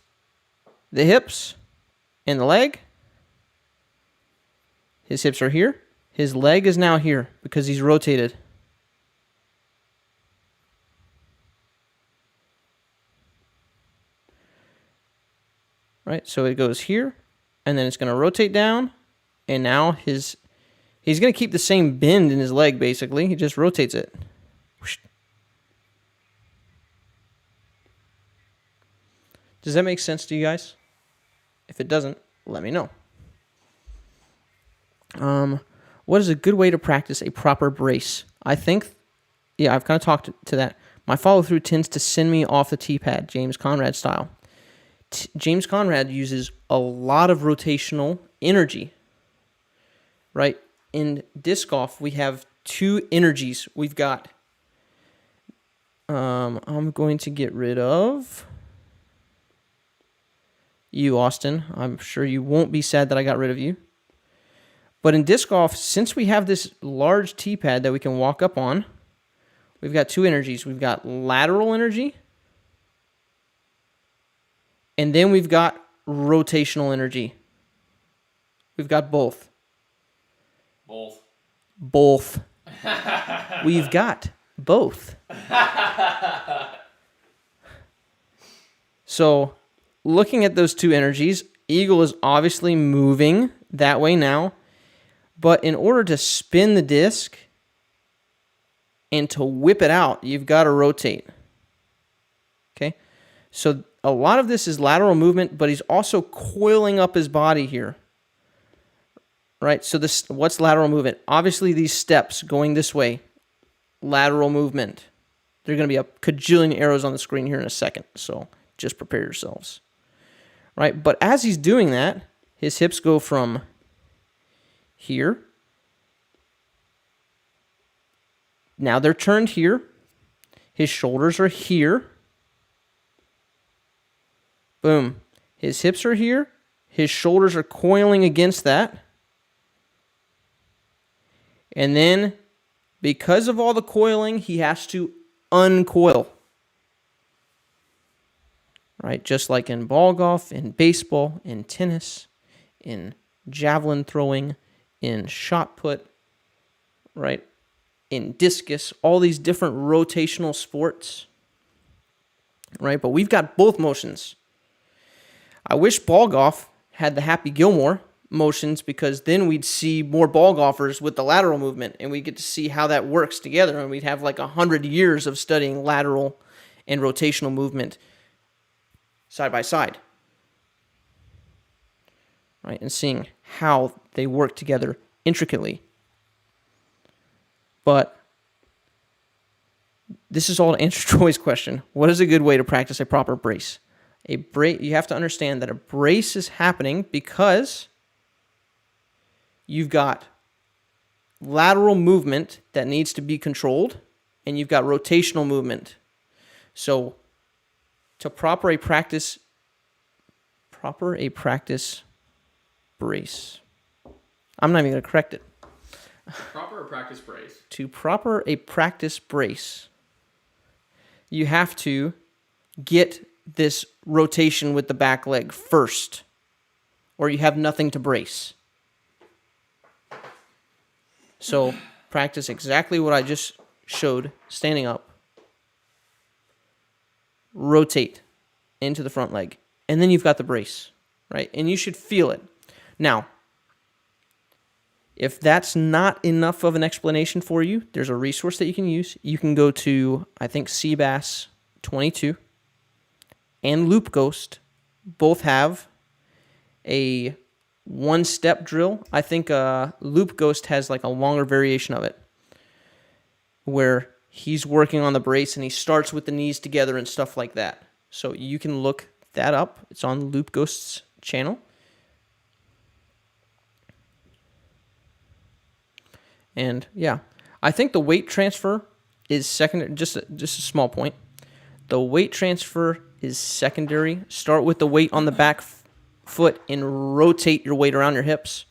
the hips and the leg. His hips are here. His leg is now here because he's rotated. Right, so it goes here, and then it's going to rotate down, and now he's going to keep the same bend in his leg, basically. He just rotates it. Does that make sense to you guys? If it doesn't, let me know. What is a good way to practice a proper brace? I think, yeah, I've kind of talked to that. My follow-through tends to send me off the tee-pad, James Conrad style. James Conrad uses a lot of rotational energy, right? In disc golf, we have 2 energies. We've got, I'm going to get rid of you, Austin. I'm sure you won't be sad that I got rid of you. But in disc golf, since we have this large tee pad that we can walk up on, we've got 2 energies. We've got lateral energy, and then we've got rotational energy. We've got both. Both. We've got both. So, looking at those 2 energies, Eagle is obviously moving that way now. But in order to spin the disc and to whip it out, you've got to rotate. Okay? So a lot of this is lateral movement, but he's also coiling up his body here. Right? So what's lateral movement? Obviously these steps going this way, lateral movement. There are going to be a cajillion arrows on the screen here in a second, so just prepare yourselves. Right? But as he's doing that, his hips go from here. Now they're turned here. His shoulders are here. Boom. His hips are here. His shoulders are coiling against that. And then, because of all the coiling, he has to uncoil. Right? Just like in ball golf, in baseball, in tennis, in javelin throwing, in shot put, right? In discus, all these different rotational sports, right? But we've got both motions. I wish ball golf had the Happy Gilmore motions, because then we'd see more ball golfers with the lateral movement, and we get to see how that works together, and we'd have like 100 years of studying lateral and rotational movement side by side, right? And seeing how they work together intricately. But this is all to answer Troy's question. What is a good way to practice a proper brace? You have to understand that a brace is happening because you've got lateral movement that needs to be controlled, and you've got rotational movement. So to proper a practice brace. I'm not even going to correct it. Proper practice brace. To proper a practice brace, you have to get this rotation with the back leg first, or you have nothing to brace. So practice exactly what I just showed, standing up. Rotate into the front leg, and then you've got the brace, right? And you should feel it. Now, if that's not enough of an explanation for you, there's a resource that you can use. You can go to, I think, Seabass 22 and Loop Ghost. Both have a one-step drill. I think Loop Ghost has like a longer variation of it, where he's working on the brace and he starts with the knees together and stuff like that. So you can look that up. It's on Loop Ghost's channel. And yeah, I think the weight transfer is secondary. Just a small point. The weight transfer is secondary. Start with the weight on the back foot and rotate your weight around your hips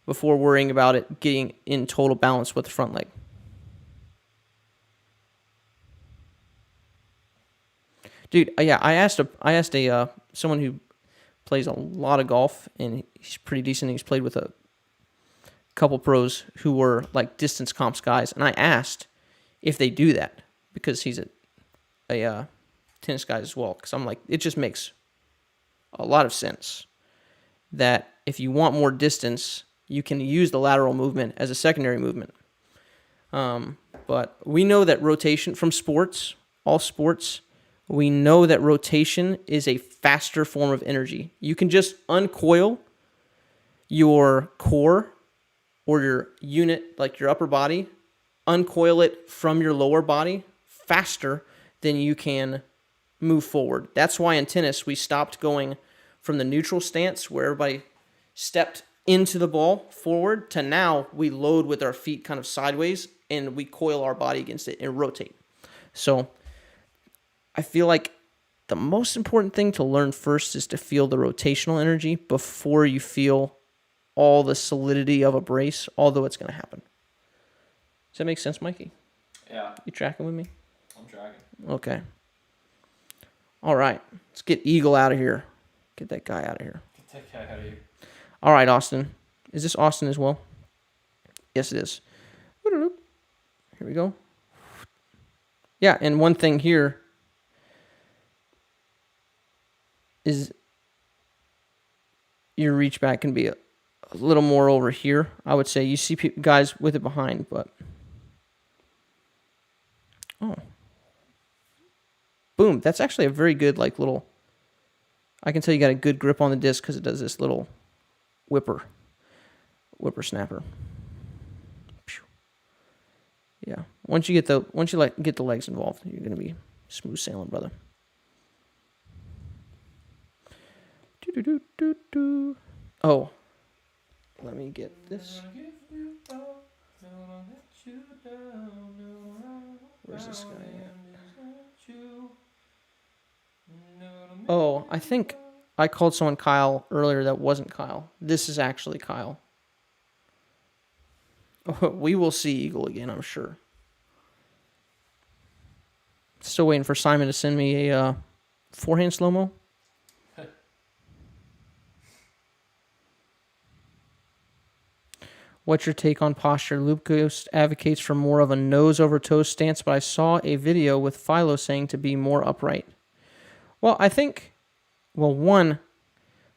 before worrying about it getting in total balance with the front leg. Dude, yeah, I asked someone who plays a lot of golf, and he's pretty decent. He's played with a couple pros who were like distance comps guys, and I asked if they do that because he's a tennis guy as well. Because I'm like, it just makes a lot of sense that if you want more distance, you can use the lateral movement as a secondary movement. But we know that rotation from sports, all sports. We know that rotation is a faster form of energy. You can just uncoil your core or your unit, like your upper body, uncoil it from your lower body faster than you can move forward. That's why in tennis we stopped going from the neutral stance where everybody stepped into the ball forward to now we load with our feet kind of sideways and we coil our body against it and rotate. So I feel like the most important thing to learn first is to feel the rotational energy before you feel all the solidity of a brace, although it's going to happen. Does that make sense, Mikey? Yeah. You tracking with me? I'm tracking. Okay. All right. Let's get Eagle out of here. Get that guy out of here. Get that guy out of here. All right, Austin. Is this Austin as well? Yes, it is. Here we go. Yeah, and one thing here is your reach back can be a little more over here. I would say you see guys with it behind, but boom, that's actually a very good like little. I can tell you got a good grip on the disc because it does this little whippersnapper. Yeah, once you get the legs involved, you're gonna be smooth sailing, brother. Oh, let me get this. Where's this guy at? Oh, I think I called someone Kyle earlier that wasn't Kyle. This is actually Kyle. We will see Eagle again, I'm sure. Still waiting for Simon to send me a forehand slow-mo. What's your take on posture? Loop Ghost advocates for more of a nose over toes stance, but I saw a video with Philo saying to be more upright. Well, I think, one,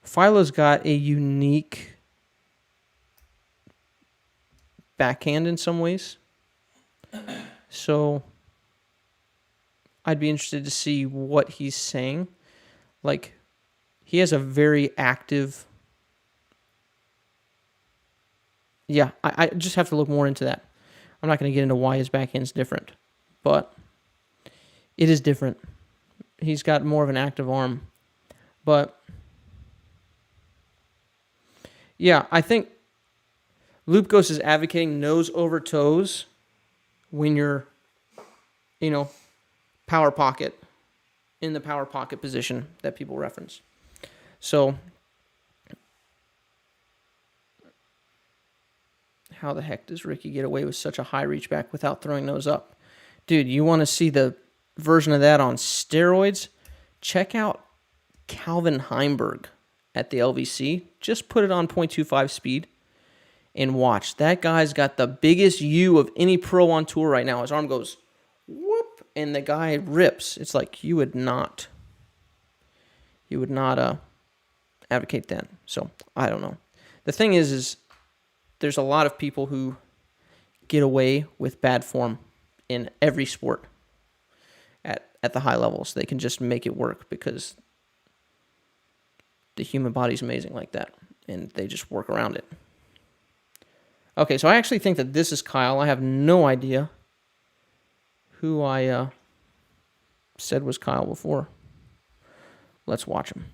Philo's got a unique backhand in some ways. So I'd be interested to see what he's saying. Like, he has a very active... Yeah, I just have to look more into that. I'm not going to get into why his backhand's different, but it is different. He's got more of an active arm. But, yeah, I think Loop Ghost is advocating nose over toes when you're, power pocket, in the power pocket position that people reference. So, How the heck does Ricky get away with such a high reach back without throwing those up? Dude, you want to see the version of that on steroids? Check out Calvin Heimberg at the LVC. Just put it on 0.25 speed and watch. That guy's got the biggest U of any pro on tour right now. His arm goes whoop, and the guy rips. It's like you would not advocate that. So I don't know. The thing is there's a lot of people who get away with bad form in every sport at the high levels. They can just make it work because the human body's amazing like that, and they just work around it. Okay, so I actually think that this is Kyle. I have no idea who I said was Kyle before. Let's watch him.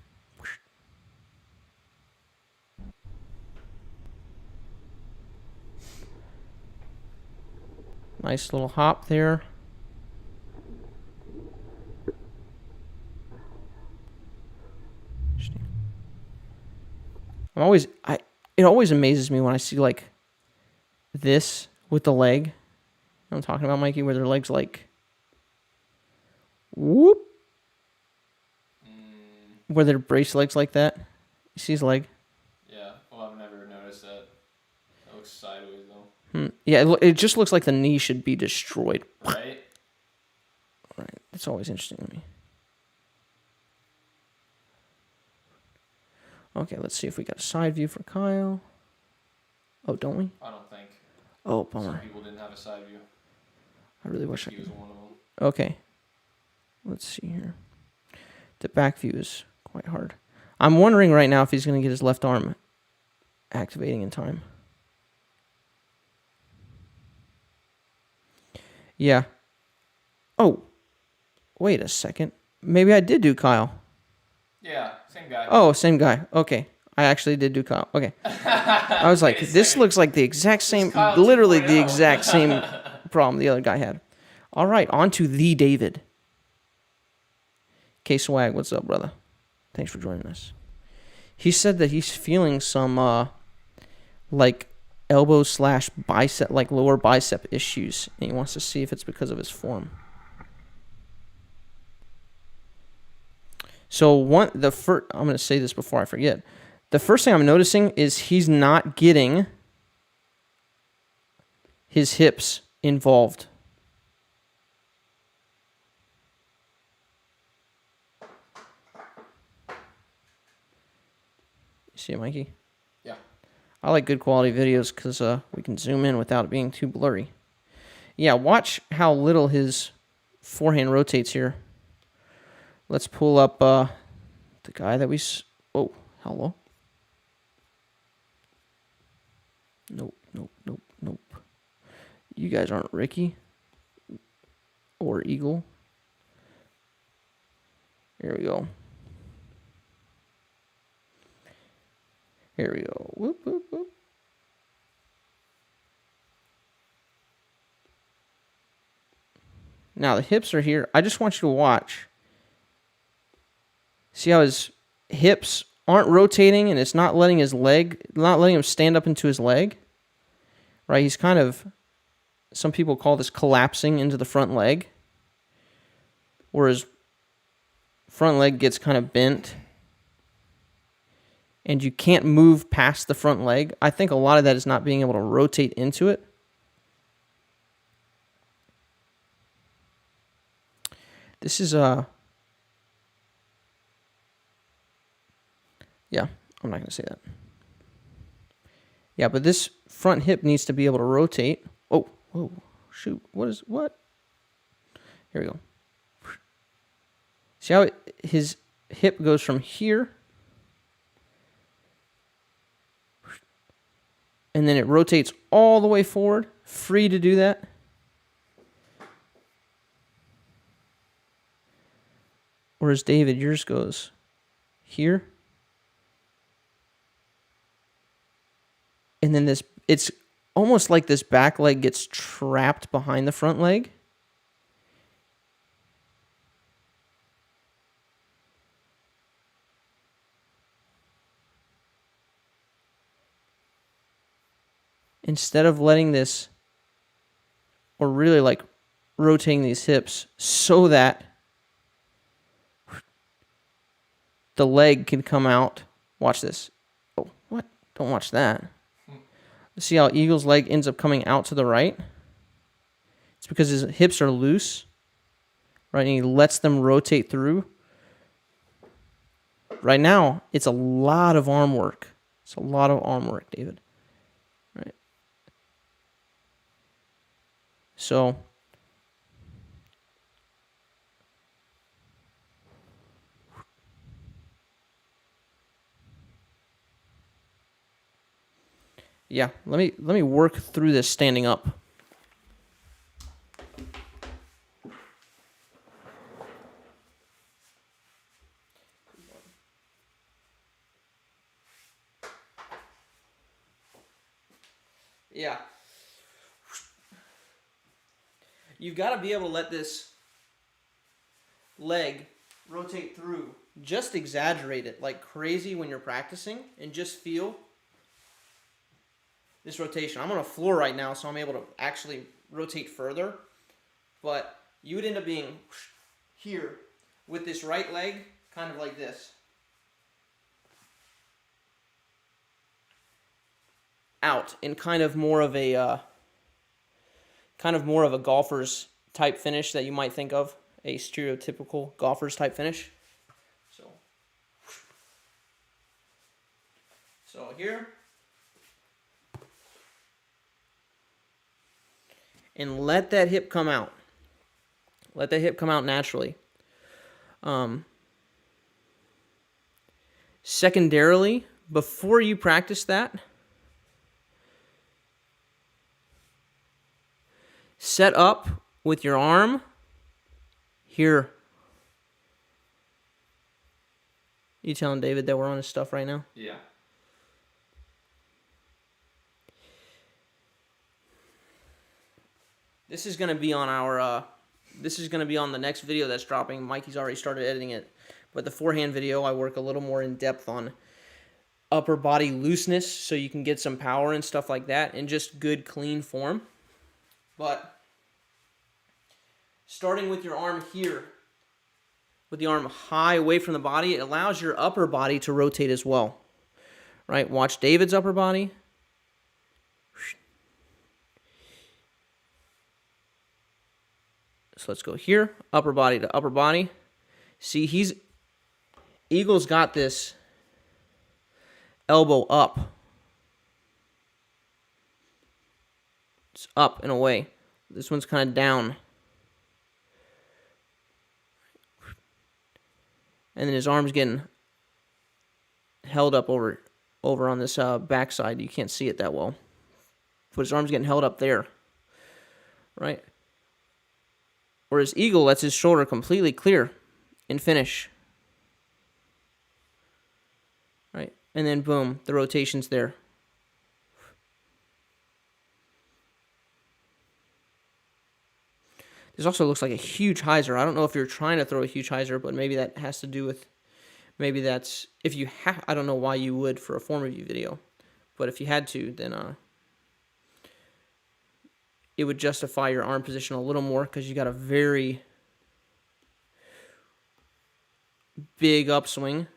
Nice little hop there. It always amazes me when I see like this with the leg. You know what I'm talking about, Mikey, where their legs like whoop, where their brace legs like that. You see his leg? Yeah, well, I've never noticed that. That looks sideways though. Yeah, it just looks like the knee should be destroyed. Right? Right. That's always interesting to me. Okay, let's see if we got a side view for Kyle. Oh, don't we? I don't think. Oh, bummer. Some people didn't have a side view. I really wish I He could. was one of them. Okay. Let's see here. The back view is quite hard. I'm wondering right now if he's going to get his left arm activating in time. Yeah. Oh, wait a second. Maybe I did do Kyle. Yeah, same guy. Oh, same guy. Okay. I actually did do Kyle. Okay. I was like, this looks like the exact same, literally the exact same problem the other guy had. All right, on to the David. K-Swag, what's up, brother? Thanks for joining us. He said that he's feeling some, like, elbow/bicep, like lower bicep issues, and he wants to see if it's because of his form. So I'm going to say this before I forget. The first thing I'm noticing is he's not getting his hips involved. You see it, Mikey? Yeah. I like good quality videos because we can zoom in without it being too blurry. Yeah, watch how little his forehand rotates here. Let's pull up the guy that we... Oh, hello. Nope. You guys aren't Ricky or Eagle. Here we go. Here we go. Whoop, whoop, whoop. Now the hips are here. I just want you to watch. See how his hips aren't rotating and it's not letting him stand up into his leg? Right? He's kind of, some people call this collapsing into the front leg, where his front leg gets kind of bent and you can't move past the front leg. I think a lot of that is not being able to rotate into it. This is yeah, I'm not going to say that. Yeah, but this front hip needs to be able to rotate. Oh, whoa, shoot. What? Here we go. See how his hip goes from here, and then it rotates all the way forward, free to do that. Whereas David, yours goes here. And then it's almost like this back leg gets trapped behind the front leg. instead of letting this, or really like rotating these hips so that the leg can come out. Watch this. Oh, what? Don't watch that. See how Eagle's leg ends up coming out to the right? It's because his hips are loose, right? And he lets them rotate through. Right now, it's a lot of arm work. It's a lot of arm work, David. Right? So, yeah, let me work through this standing up. Yeah. You've got to be able to let this leg rotate through. Just exaggerate it like crazy when you're practicing and just feel this rotation. I'm on a floor right now, so I'm able to actually rotate further. But you would end up being here with this right leg kind of like this. Out in kind of more of a golfer's type finish that you might think of, a stereotypical golfer's type finish. So here, and let that hip come out. Let that hip come out naturally. Secondarily, before you practice that, set up with your arm here. You telling David that we're on his stuff right now? Yeah. This is gonna be on our. This is gonna be on the next video that's dropping. Mikey's already started editing it, but the forehand video I work a little more in depth on upper body looseness, so you can get some power and stuff like that, and just good clean form. But starting with your arm here, with the arm high away from the body, it allows your upper body to rotate as well. Right? Watch David's upper body. So let's go here, upper body to upper body. See, Eagle's got this elbow up. It's up and away. This one's kind of down. And then his arm's getting held up over on this backside. You can't see it that well. But his arm's getting held up there. Right? Whereas Eagle lets his shoulder completely clear and finish. Right? And then boom, the rotation's there. This also looks like a huge Hyzer. I don't know if you're trying to throw a huge Hyzer, but maybe that has to do with, maybe that's, if you have, I don't know why you would for a form review video, but if you had to, then it would justify your arm position a little more because you got a very big upswing.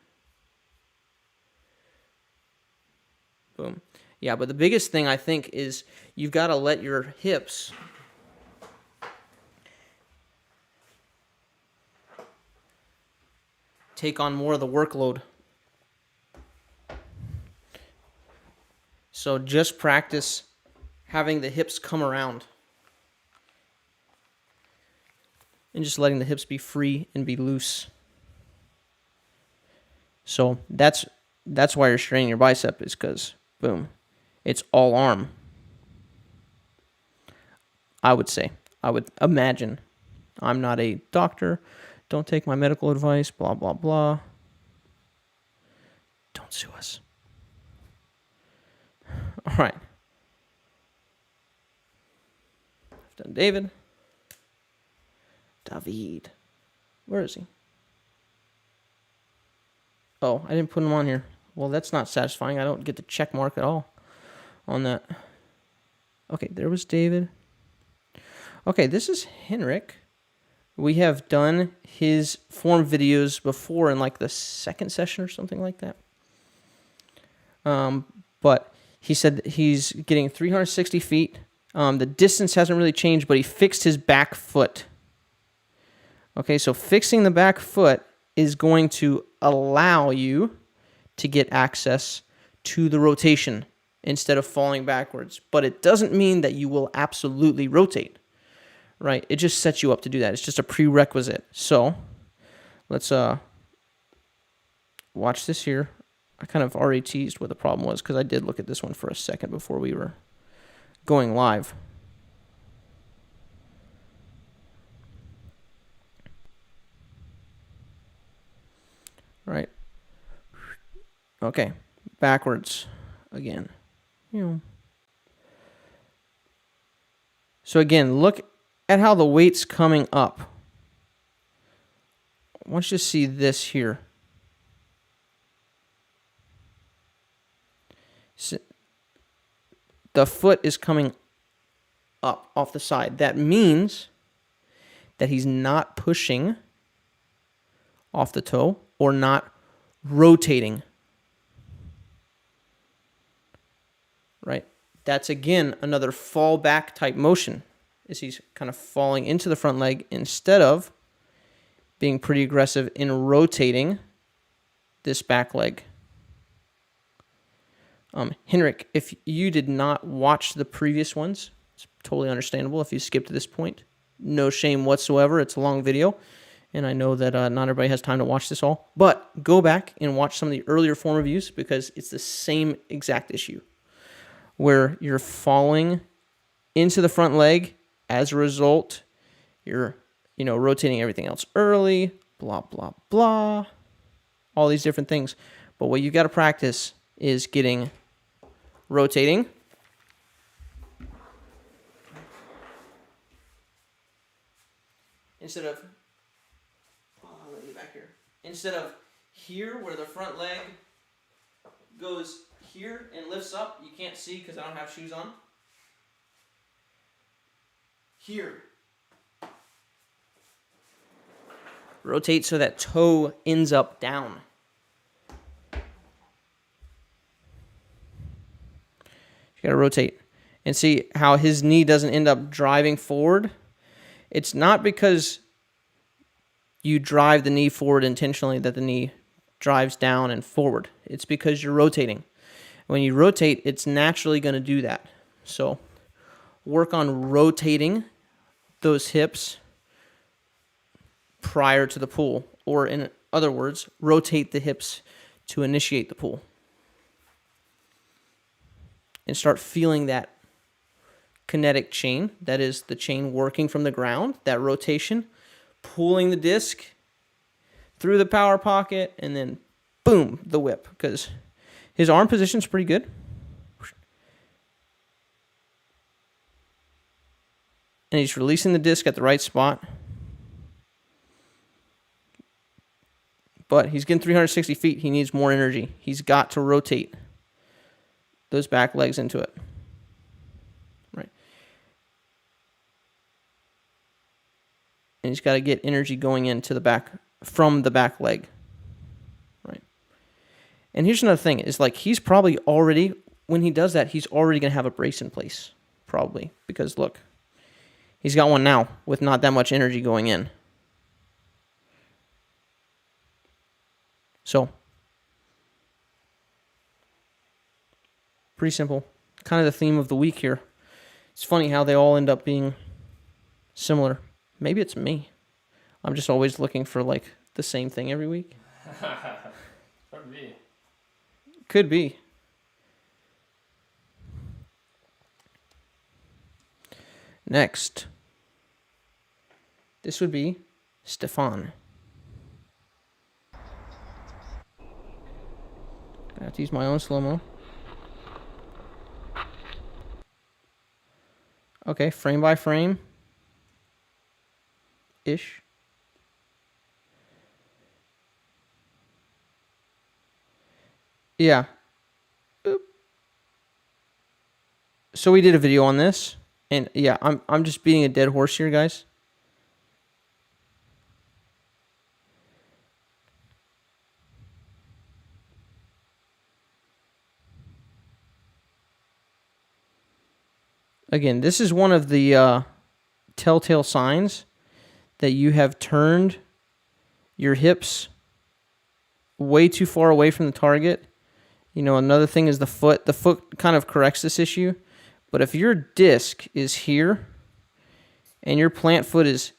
Boom. Yeah, but the biggest thing I think is you've got to let your hips take on more of the workload. So just practice having the hips come around and just letting the hips be free and be loose. So that's why you're straining your bicep, is because boom, it's all arm. I would say, I would imagine. I'm not a doctor. Don't take my medical advice, blah, blah, blah. Don't sue us. All right. I've done David. David. Where is he? Oh, I didn't put him on here. Well, that's not satisfying. I don't get the check mark at all on that. Okay, there was David. Okay, this is Henrik. We have done his form videos before in like the second session or something like that. But he said that he's getting 360 feet. The distance hasn't really changed, but he fixed his back foot. Okay, so fixing the back foot is going to allow you to get access to the rotation instead of falling backwards. But it doesn't mean that you will absolutely rotate, right? It just sets you up to do that. It's just a prerequisite. So let's watch this here. I kind of already teased what the problem was because I did look at this one for a second before we were going live. Right. Okay. Backwards again. So again, look at how the weight's coming up. I want you to see this here. So the foot is coming up off the side. That means that he's not pushing off the toe or not rotating. Right? That's again another fall back type motion. Is he's kind of falling into the front leg instead of being pretty aggressive in rotating this back leg. Henrik, if you did not watch the previous ones, it's totally understandable if you skipped to this point. No shame whatsoever. It's a long video, and I know that not everybody has time to watch this all. But go back and watch some of the earlier form reviews because it's the same exact issue where you're falling into the front leg. As a result, you're rotating everything else early, blah, blah, blah, all these different things. But what you got to practice is getting rotating. Instead of, let me get back here. Instead of here where the front leg goes here and lifts up, you can't see because I don't have shoes on. Here. Rotate so that toe ends up down. You got to rotate and see how his knee doesn't end up driving forward. It's not because you drive the knee forward intentionally that the knee drives down and forward. It's because you're rotating. When you rotate, it's naturally going to do that. So work on rotating those hips prior to the pull, or in other words, rotate the hips to initiate the pull. And start feeling that kinetic chain, that is the chain working from the ground, that rotation, pulling the disc through the power pocket, and then boom, the whip, because his arm position is pretty good. And he's releasing the disc at the right spot. But he's getting 360 feet. He needs more energy. He's got to rotate those back legs into it. Right. And he's got to get energy going into the back from the back leg. Right. And here's another thing is like he's probably already, when he does that, he's already going to have a brace in place. Probably. Because look, he's got one now with not that much energy going in. So, pretty simple. Kind of the theme of the week here. It's funny how they all end up being similar. Maybe it's me. I'm just always looking for like the same thing every week. Could be. Could be. Next. This would be Stefan. I have to use my own slow-mo. Okay, frame by frame. Ish. Yeah. Oop. So we did a video on this, and yeah, I'm just beating a dead horse here, guys. Again, this is one of the telltale signs that you have turned your hips way too far away from the target. You know, another thing is the foot. The foot kind of corrects this issue. But if your disc is here and your plant foot is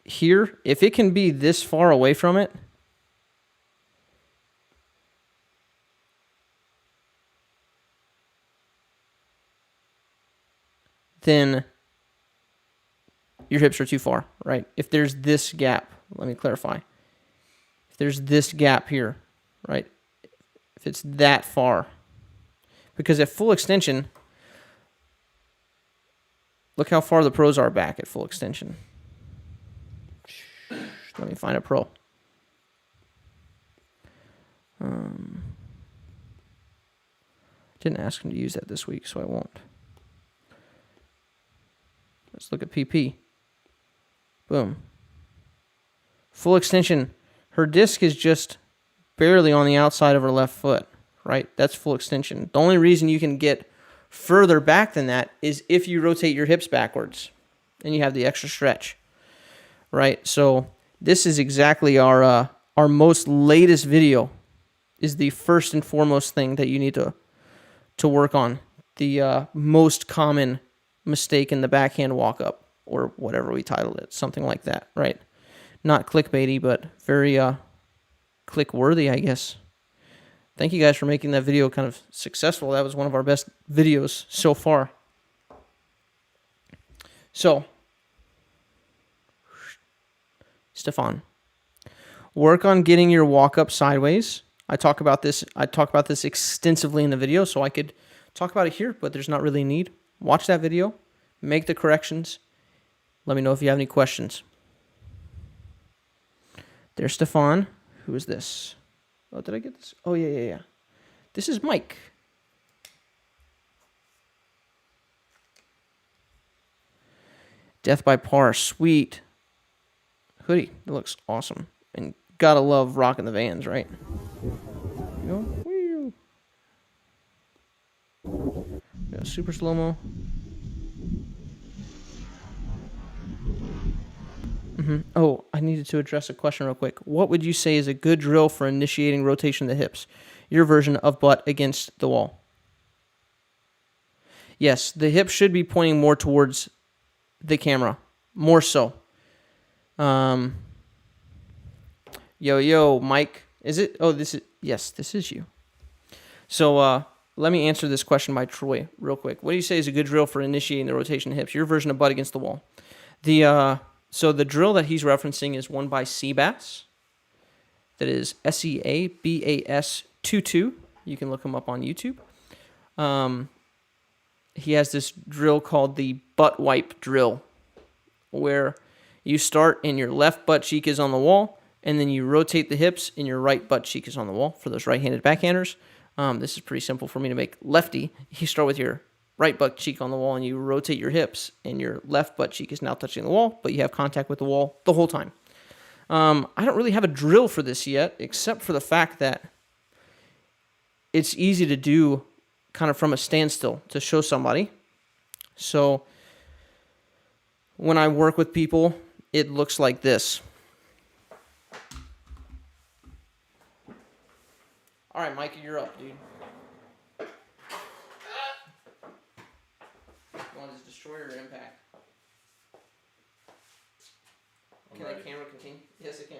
here, if it can be this far away from it, then your hips are too far, right? If there's this gap, let me clarify. If there's this gap here, right? If it's that far, because at full extension, look how far the pros are back at full extension. Let me find a pro. Didn't ask him to use that this week, so I won't. Let's look at PP. Boom. Full extension. Her disc is just barely on the outside of her left foot, right? That's full extension. The only reason you can get further back than that is if you rotate your hips backwards and you have the extra stretch, right? So this is exactly our most latest video is the first and foremost thing that you need to work on. The most common mistake in the backhand walk-up, or whatever we titled it, something like that, right? Not clickbaity, but very click-worthy, I guess. Thank you guys for making that video kind of successful. That was one of our best videos so far. So, Stefan, work on getting your walk-up sideways. I talk about this extensively in the video, so I could talk about it here, but there's not really a need. Watch that video, make the corrections. Let me know if you have any questions. There's Stefan. Who is this? Oh, did I get this? Oh, yeah. This is Mike. Death by Par. Sweet. Hoodie. It looks awesome. And gotta love rocking the Vans, right? You know? Yeah, super slow-mo. Oh, I needed to address a question real quick. What would you say is a good drill for initiating rotation of the hips? Your version of butt against the wall. Yes, the hips should be pointing more towards the camera. More so. Yo, Mike. Is it? Oh, yes, this is you. So, let me answer this question by Troy real quick. What do you say is a good drill for initiating the rotation of the hips? Your version of butt against the wall. So the drill that he's referencing is one by Seabass. That is Seabas 22. You can look him up on YouTube. He has this drill called the butt wipe drill, where you start and your left butt cheek is on the wall, and then you rotate the hips and your right butt cheek is on the wall for those right-handed backhanders. This is pretty simple for me to make lefty. You start with your right butt cheek on the wall and you rotate your hips and your left butt cheek is now touching the wall, but you have contact with the wall the whole time. I don't really have a drill for this yet, except for the fact that it's easy to do kind of from a standstill to show somebody. So when I work with people, it looks like this. All right, Mikey, you're up, dude. You want this destroyer or impact? Can that camera continue? Yes, it can.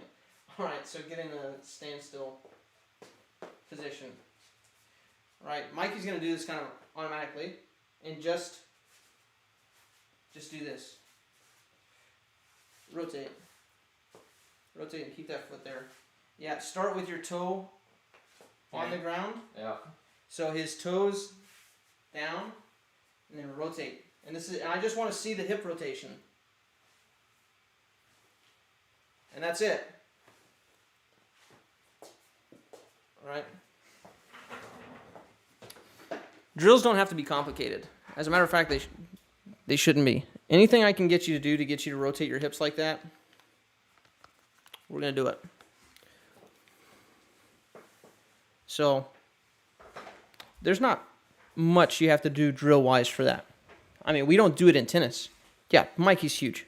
All right, so get in a standstill position. All right, Mikey's going to do this kind of automatically, and just do this. Rotate and keep that foot there. Yeah, start with your toe on the ground. Yeah. So his toes down, and then rotate. And I just want to see the hip rotation. And that's it. All right. Drills don't have to be complicated. As a matter of fact, they shouldn't be. Anything I can get you to do to get you to rotate your hips like that, we're going to do it. So, there's not much you have to do drill-wise for that. I mean, we don't do it in tennis. Yeah, Mikey's huge.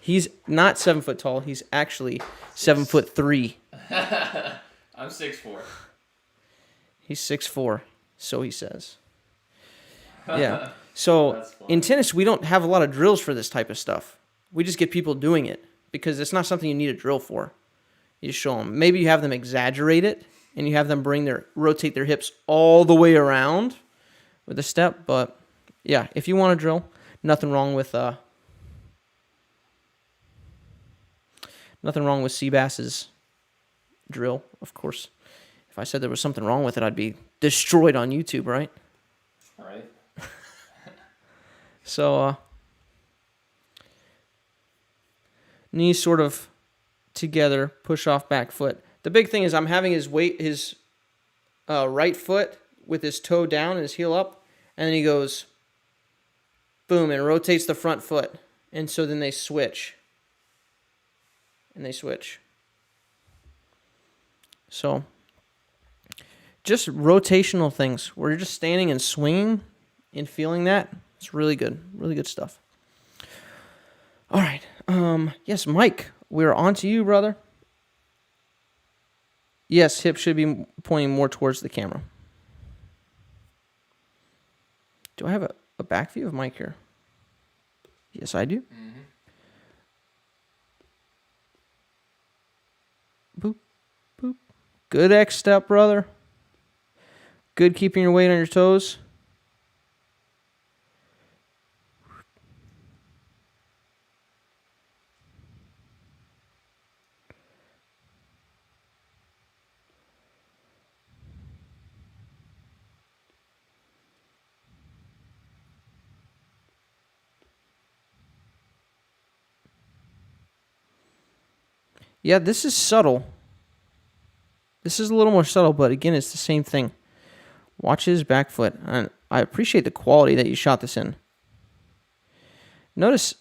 He's not 7 foot tall. He's actually 7'3". I'm 6'4". He's 6'4", so he says. Yeah. So That's funny. in tennis, we don't have a lot of drills for this type of stuff. We just get people doing it because it's not something you need a drill for. You just show them. Maybe you have them exaggerate it and you have them rotate their hips all the way around with a step. But yeah, if you want to drill, nothing wrong with Seabass's drill, of course. If I said there was something wrong with it, I'd be destroyed on YouTube, right? All right. So, knees sort of together, push off back foot. The big thing is I'm having his right foot with his toe down and his heel up, and then he goes, boom, and rotates the front foot. And so then they switch. And they switch. So, just rotational things where you're just standing and swinging and feeling that. It's really good stuff. All right. Yes, Mike, we're on to you, brother. Yes, hip should be pointing more towards the camera. Do I have a back view of Mike here? Yes, I do. Boop, boop. Good X step, brother. Good keeping your weight on your toes. Yeah, this is subtle. This is a little more subtle, but again, it's the same thing. Watch his back foot. And I appreciate the quality that you shot this in. Notice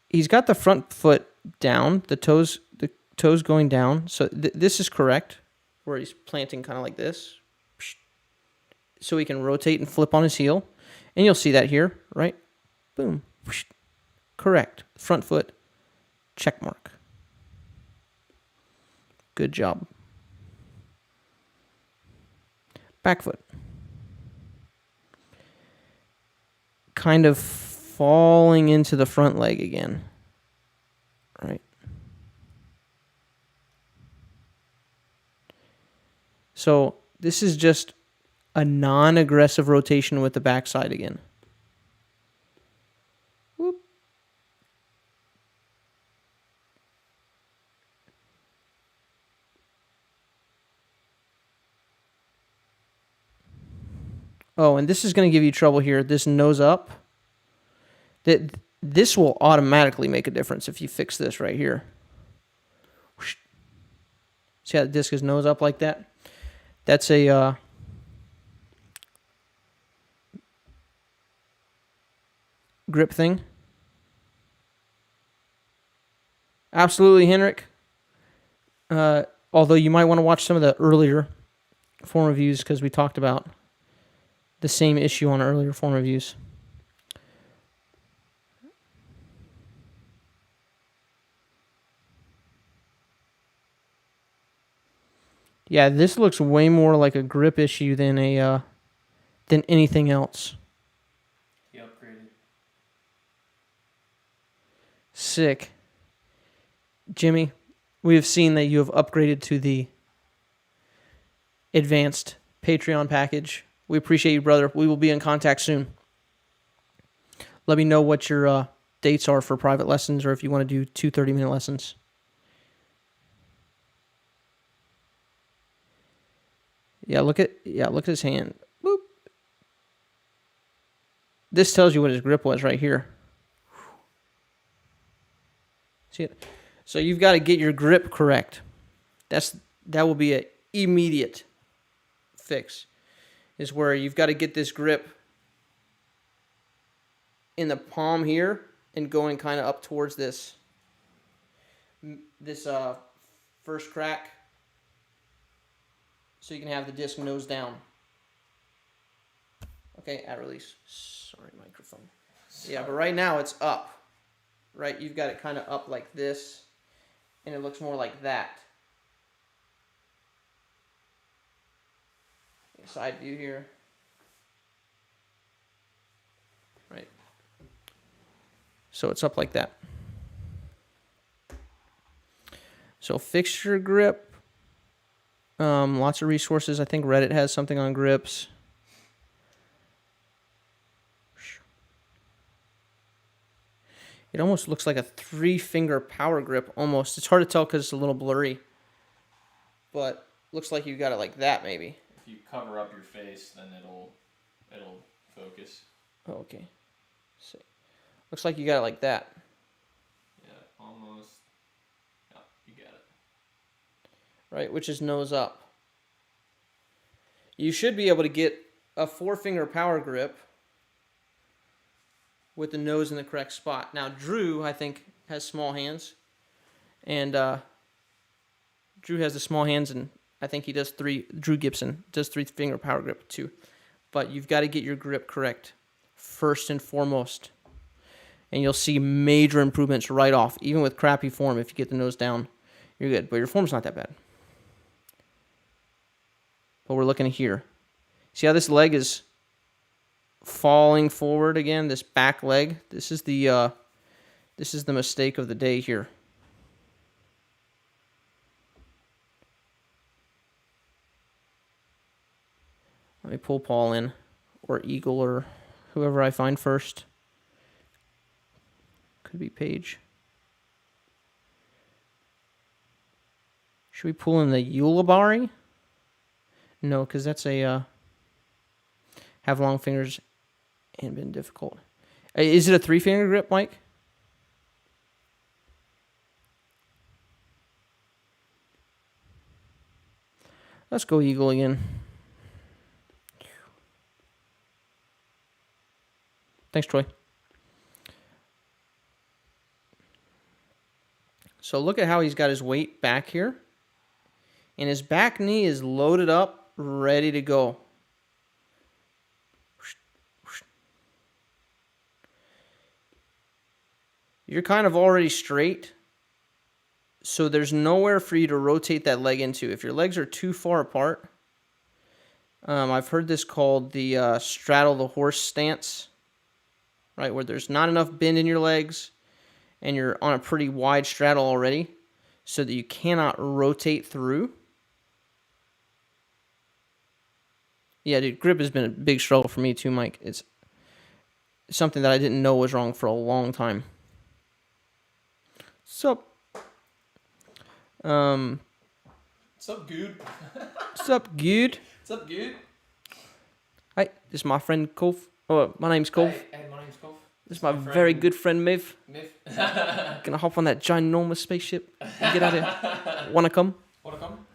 he's got the front foot down, the toes going down. So this is correct, where he's planting kind of like this. So he can rotate and flip on his heel. And you'll see that here, right? Boom. Correct. Front foot, check mark. Good job. Back foot. Kind of falling into the front leg again. Right? So this is just a non-aggressive rotation with the backside again. Whoop. Oh, and this is going to give you trouble here. This nose up. This will automatically make a difference if you fix this right here. See how the disc is nose up like that? That's a grip thing. Absolutely, Henrik. Although you might want to watch some of the earlier form reviews because we talked about the same issue on earlier form reviews. Yeah, this looks way more like a grip issue than anything else. He upgraded. Sick. Jimmy, we have seen that you have upgraded to the advanced Patreon package. We appreciate you, brother. We will be in contact soon. Let me know what your dates are for private lessons or if you want to do 2 30-minute lessons. Yeah, look at his hand. Boop. This tells you what his grip was right here. See it? So you've got to get your grip correct. That will be an immediate fix. is where you've got to get this grip in the palm here and going kind of up towards this first crack, so you can have the disc nose down. Okay, at release. Sorry, microphone. Yeah, but right now it's up. Right, you've got it kind of up like this, and it looks more like that. Side view here. Right. So it's up like that. So fixture grip. Lots of resources. I think Reddit has something on grips. It almost looks like a 3-finger power grip, almost. It's hard to tell because it's a little blurry. But looks like you got it like that, maybe. If you cover up your face, then it'll focus. Oh, okay. See. Looks like you got it like that. Yeah, almost. Yeah, you got it. Right, which is nose up. You should be able to get a 4-finger power grip with the nose in the correct spot. Now, Drew, I think, has small hands. And Drew has the small hands, and I think he does Drew Gibson does 3-finger power grip too. But you've got to get your grip correct first and foremost. And you'll see major improvements right off. Even with crappy form, if you get the nose down, you're good. But your form's not that bad. But we're looking here. See how this leg is falling forward again? This back leg. This is the mistake of the day here. Let me pull Paul in, or Eagle, or whoever I find first. Could be Paige. Should we pull in the Ulibarri? No, because that's a have long fingers and been difficult. Is it a 3-finger grip, Mike? Let's go Eagle again. Thanks, Troy. So look at how he's got his weight back here. And his back knee is loaded up, ready to go. You're kind of already straight, so there's nowhere for you to rotate that leg into. If your legs are too far apart, I've heard this called the straddle the horse stance, right, where there's not enough bend in your legs, and you're on a pretty wide straddle already, so that you cannot rotate through. Yeah, dude, grip has been a big struggle for me too, Mike. It's something that I didn't know was wrong for a long time. Sup? Sup, dude? Sup, dude? Sup, dude? Hi, this is my friend Cove. Oh, my name's Cove. Hey, my name's Cove. This is my very good friend Miv. Miff. Gonna hop on that ginormous spaceship and get out of here. Wanna come? Wanna come?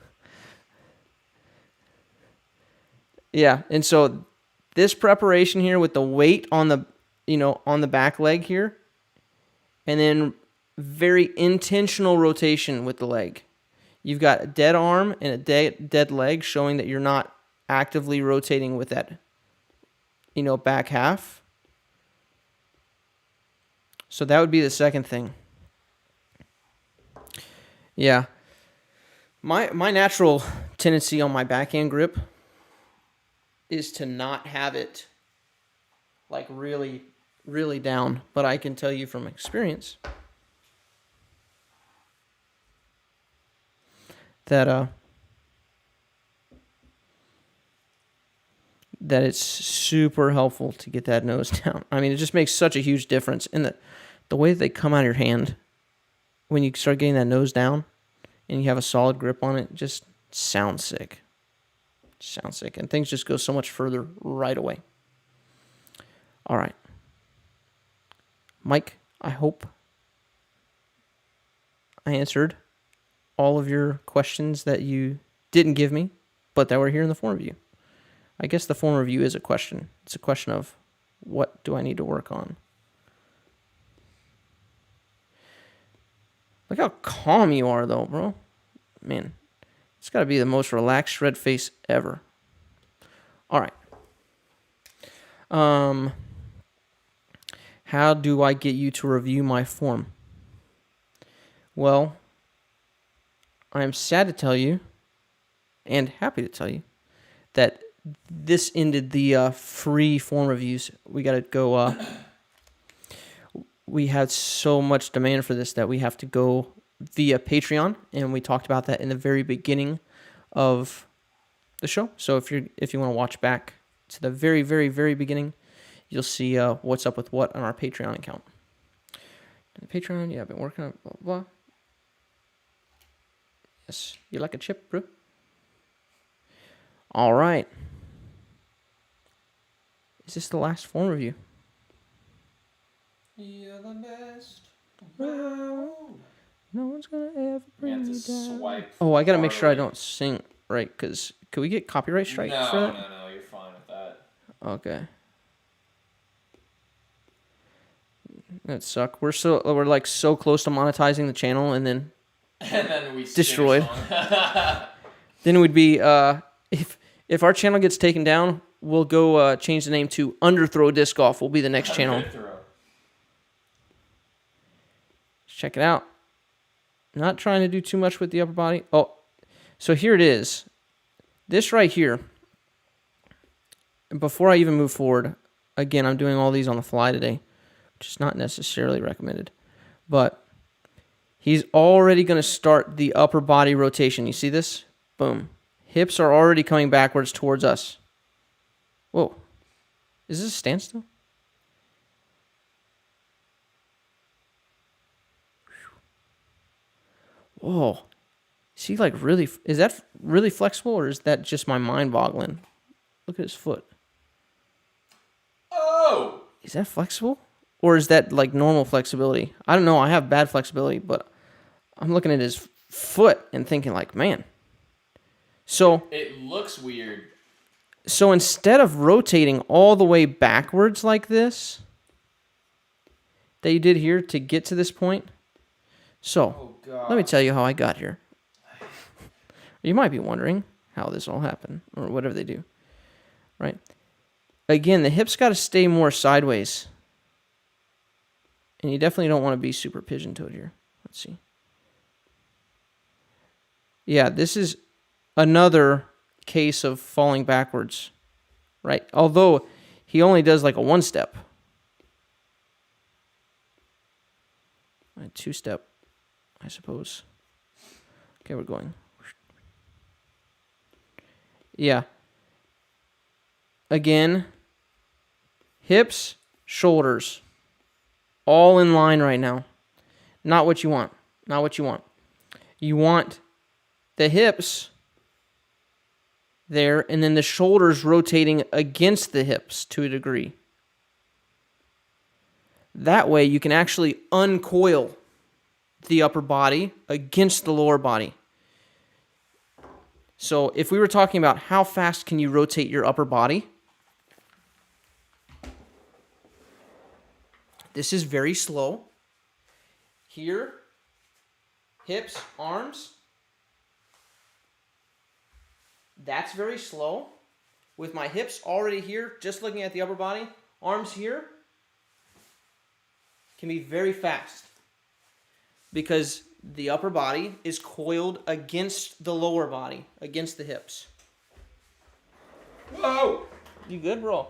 Yeah, and so this preparation here with the weight on the, on the back leg here, and then very intentional rotation with the leg. You've got a dead arm and a dead leg, showing that you're not actively rotating with that, back half. So that would be the second thing. Yeah. My natural tendency on my backhand grip is to not have it like really, really down. But I can tell you from experience that that it's super helpful to get that nose down. I mean, it just makes such a huge difference in the way that they come out of your hand when you start getting that nose down and you have a solid grip on it. Just sounds sick. Sounds sick. And things just go so much further right away. All right. Mike, I hope I answered all of your questions that you didn't give me, but that were here in the form of you. I guess the form review is a question. It's a question of what do I need to work on? Look how calm you are, though, bro. Man, it's got to be the most relaxed shred face ever. All right. How do I get you to review my form? Well, I am sad to tell you, and happy to tell you, that this ended the free form reviews. We got to go. We had so much demand for this that we have to go via Patreon, and we talked about that in the very beginning of the show. So if you want to watch back to the very, very, very beginning, you'll see what's up with what on our Patreon account. And the Patreon, yeah, I've been working on blah, blah. Yes, you like a chip, bro? All right. Is this the last form review? You're the best around. No one's gonna ever bring me down. Swipe. Oh, I gotta make sure I don't sing right, because could we get copyright strike for that? No, you're fine with that. Okay. That suck. We're like so close to monetizing the channel, and then And then we destroyed. Then it would be if our channel gets taken down, we'll go change the name to Underthrow Disc Golf. Will be the next channel. Check it out. Not trying to do too much with the upper body. Oh, so here it is. This right here. Before I even move forward, again, I'm doing all these on the fly today, which is not necessarily recommended. But he's already going to start the upper body rotation. You see this? Boom. Hips are already coming backwards towards us. Whoa. Is this a standstill? Whoa. Is he like really... Is that really flexible, or is that just my mind boggling? Look at his foot. Oh! Is that flexible? Or is that like normal flexibility? I don't know. I have bad flexibility, but I'm looking at his foot and thinking like, man. So It looks weird. So instead of rotating all the way backwards like this, that you did here to get to this point. So, let me tell you how I got here. You might be wondering how this all happened, or whatever they do, right? Again, the hips got to stay more sideways. And you definitely don't want to be super pigeon-toed here. Let's see. Yeah, this is another case of falling backwards, right? Although he only does like a one-step. A two-step, I suppose. Okay, we're going. Yeah. Again, hips, shoulders, all in line right now. Not what you want. Not what you want. You want the hips there, and then the shoulders rotating against the hips to a degree. That way you can actually uncoil the upper body against the lower body. So if we were talking about how fast can you rotate your upper body, this is very slow. Here, hips, arms. That's very slow. With my hips already here, just looking at the upper body, arms here, can be very fast. Because the upper body is coiled against the lower body, against the hips. Whoa! You good, bro?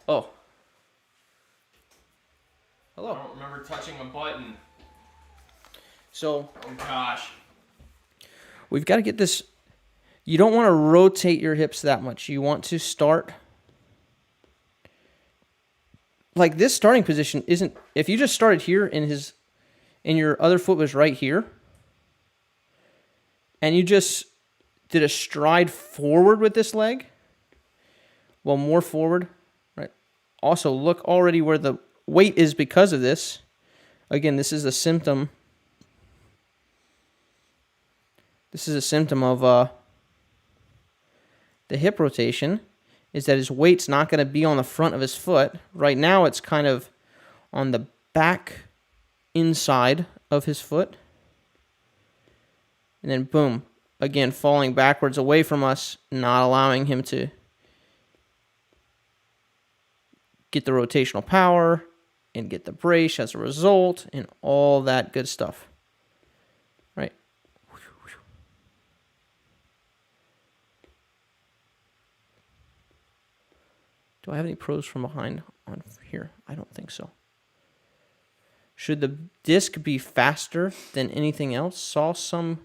Oh. I Hello. don't remember touching a button. So, Oh gosh. we've got to get this. You don't want to rotate your hips that much. You want to start. Like this starting position isn't. If you just started here and your other foot was right here, and you just did a stride forward with this leg, well, more forward, right? Also, look already where the weight is because of this. Again, this is a symptom. This is a symptom of the hip rotation. is that his weight's not going to be on the front of his foot. Right now it's kind of on the back inside of his foot. And then boom, again, falling backwards away from us, not allowing him to get the rotational power and get the brace as a result and all that good stuff. Right? Do I have any pros from behind on here? I don't think so. Should the disc be faster than anything else? Saw some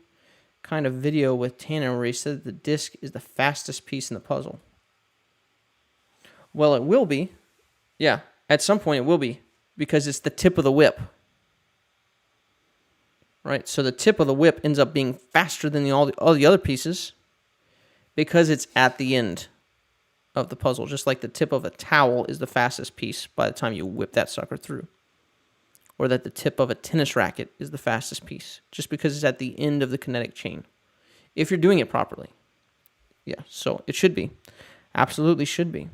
kind of video with Tanner where he said that the disc is the fastest piece in the puzzle. Well, it will be. Yeah, at some point it will be, because it's the tip of the whip. Right? So the tip of the whip ends up being faster than all the other pieces because it's at the end of the puzzle, just like the tip of a towel is the fastest piece by the time you whip that sucker through. Or that the tip of a tennis racket is the fastest piece, just because it's at the end of the kinetic chain. If you're doing it properly. Yeah, so it should be. Absolutely should be.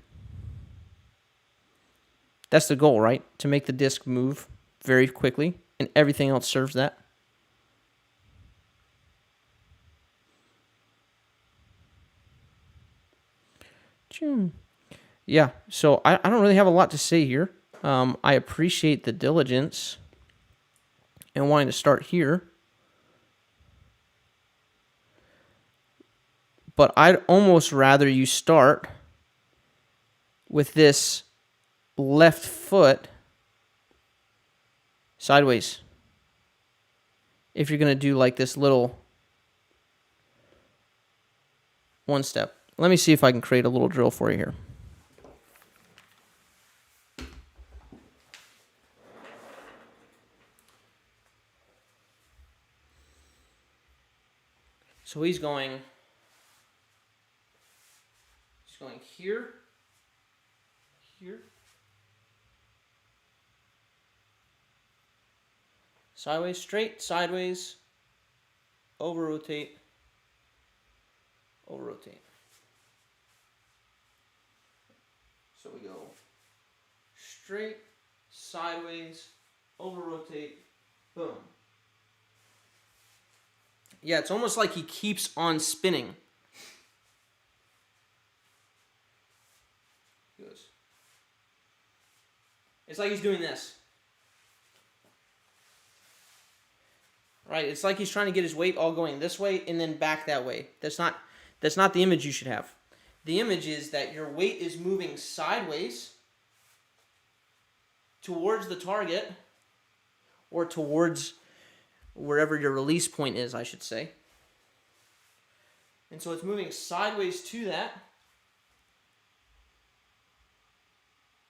That's the goal, right? To make the disc move very quickly, and everything else serves that. Yeah, so I don't really have a lot to say here. I appreciate the diligence and wanting to start here. But I'd almost rather you start with this left foot sideways. If you're going to do like this little one step. Let me see if I can create a little drill for you here. So he's going here, here, sideways, straight, sideways, over rotate, over rotate. So we go straight, sideways, over rotate, boom. Yeah, it's almost like he keeps on spinning. He goes. It's like he's doing this. Right? It's like he's trying to get his weight all going this way and then back that way. That's not the image you should have. The image is that your weight is moving sideways towards the target, or towards wherever your release point is, I should say. And so it's moving sideways to that.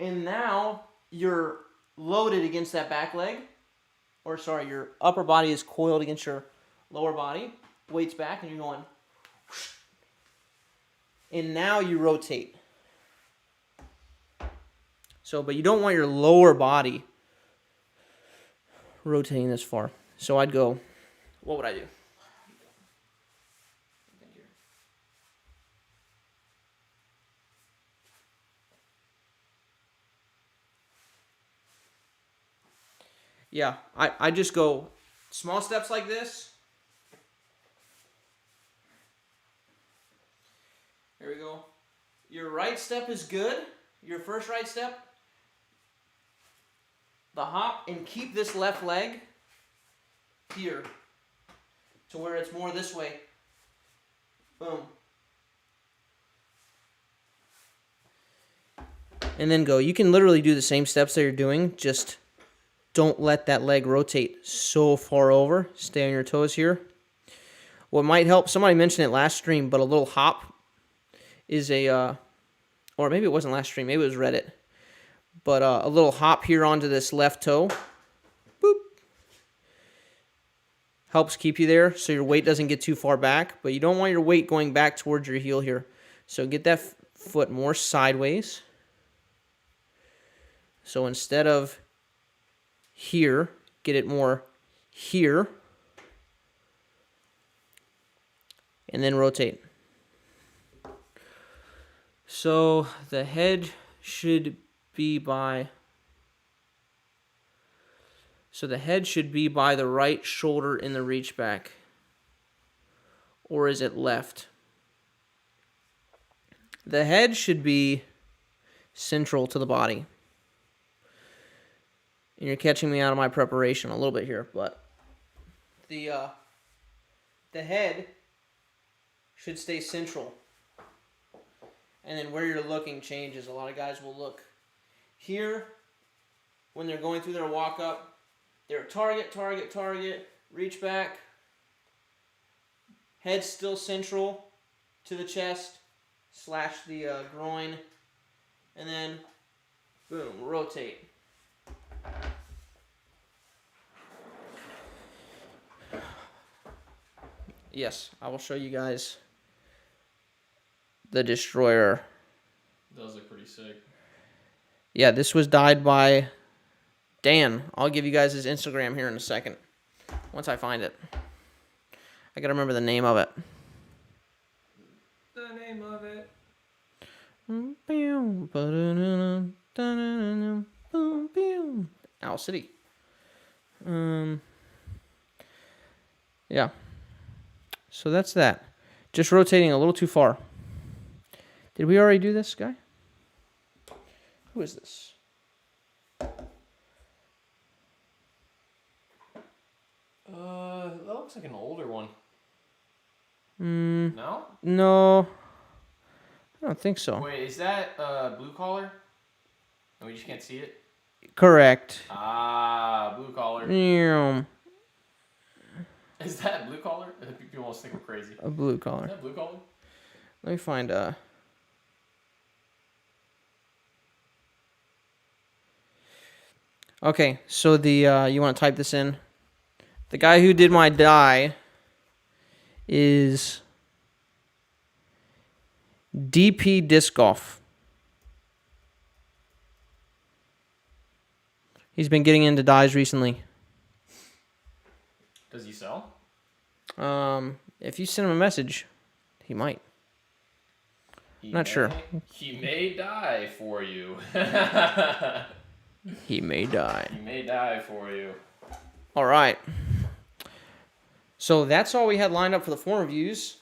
And now you're loaded against that back leg. Or sorry, your upper body is coiled against your lower body. Weight's back and you're going. And now you rotate. So, but you don't want your lower body rotating this far. So I'd go, what would I do? Yeah, I just go small steps like this. Here we go. Your right step is good. Your first right step. The hop, and keep this left leg here to where it's more this way. Boom. And then go. You can literally do the same steps that you're doing, just don't let that leg rotate so far over. Stay on your toes here. What might help, somebody mentioned it last stream, but a little hop is or maybe it wasn't last stream, maybe it was Reddit. But a little hop here onto this left toe. Boop. Helps keep you there so your weight doesn't get too far back. But you don't want your weight going back towards your heel here. So get that foot more sideways. So instead of here, get it more here. And then rotate. So the head should be by... So the head should be by the right shoulder in the reach back. Or is it left? The head should be central to the body. And you're catching me out of my preparation a little bit here, but the head should stay central. And then where you're looking changes. A lot of guys will look here when they're going through their walk up. They're target, reach back. Head still central to the chest / the groin. And then, boom, rotate. Yes, I will show you guys the Destroyer. Those look pretty sick. Yeah, this was dyed by Dan. I'll give you guys his Instagram here in a second, once I find it. I gotta remember the name of it. The name of it. Owl City. Yeah. So that's that. Just rotating a little too far. Did we already do this, guy? Who is this? That looks like an older one. No? No. I don't think so. Wait, is that blue collar? And we just can't see it? Correct. Ah, blue collar. Yeah. Is that blue collar? People almost think we're crazy. A blue collar. Is that blue collar? Let me find Okay, so the you want to type this in? The guy who did my dye is DP Disc Golf. He's been getting into dyes recently. Does he sell? If you send him a message, he might. Not sure. He may die for you. He may die. He may die for you. All right. So that's all we had lined up for the form reviews.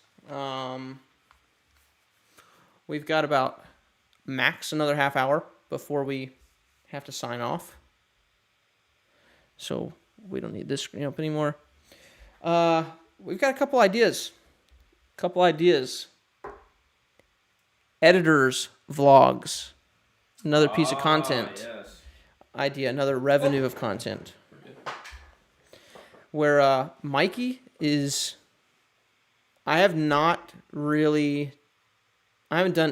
We've got about max another half hour before we have to sign off. So we don't need this screen up anymore. We've got a couple ideas. Editors, vlogs. Another piece of content. Yes. Idea, another revenue of content. Where Mikey is... I haven't done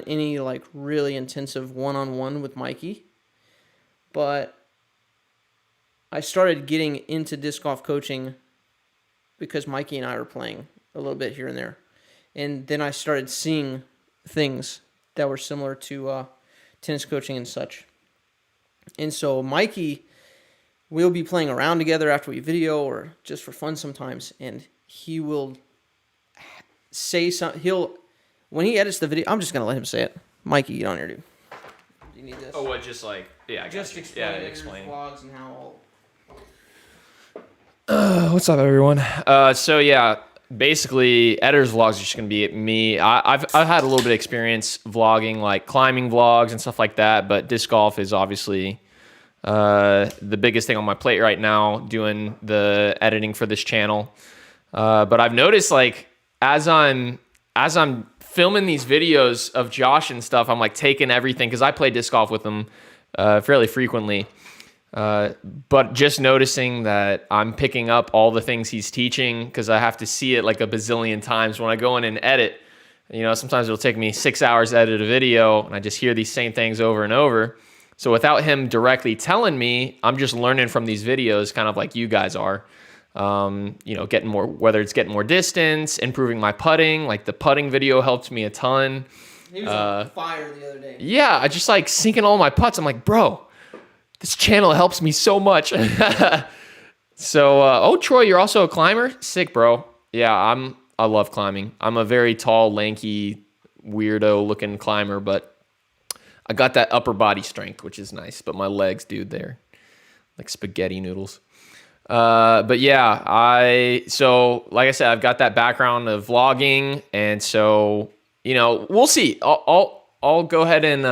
any like really intensive one-on-one with Mikey, but I started getting into disc golf coaching because Mikey and I were playing a little bit here and there. And then I started seeing things that were similar to tennis coaching and such. And so Mikey will be playing around together after we video or just for fun sometimes. And he will say something. When he edits the video, I'm just going to let him say it. Mikey, get on here, dude. Do you need this? Oh, what? Just like, yeah, I got Just you. explain vlogs and how all... What's up, everyone? So yeah, basically, editor's vlogs are just gonna be me. I've had a little bit of experience vlogging, like climbing vlogs and stuff like that. But disc golf is obviously the biggest thing on my plate right now, doing the editing for this channel. But I've noticed, like, as I'm filming these videos of Josh and stuff, I'm like taking everything because I play disc golf with him fairly frequently. But just noticing that I'm picking up all the things he's teaching because I have to see it like a bazillion times when I go in and edit. You know, sometimes it'll take me 6 hours to edit a video and I just hear these same things over and over. So without him directly telling me, I'm just learning from these videos, kind of like you guys are. You know, getting more, whether it's getting more distance, improving my putting. Like the putting video helped me a ton. He was on fire the other day. Yeah, I just like sinking all my putts. I'm like, bro, this channel helps me so much. So, Troy, you're also a climber? Sick, bro. Yeah, I love climbing. I'm a very tall, lanky, weirdo-looking climber, but I got that upper body strength, which is nice. But my legs, dude, they're like spaghetti noodles. But yeah, so like I said, I've got that background of vlogging, and so we'll see. I'll go ahead and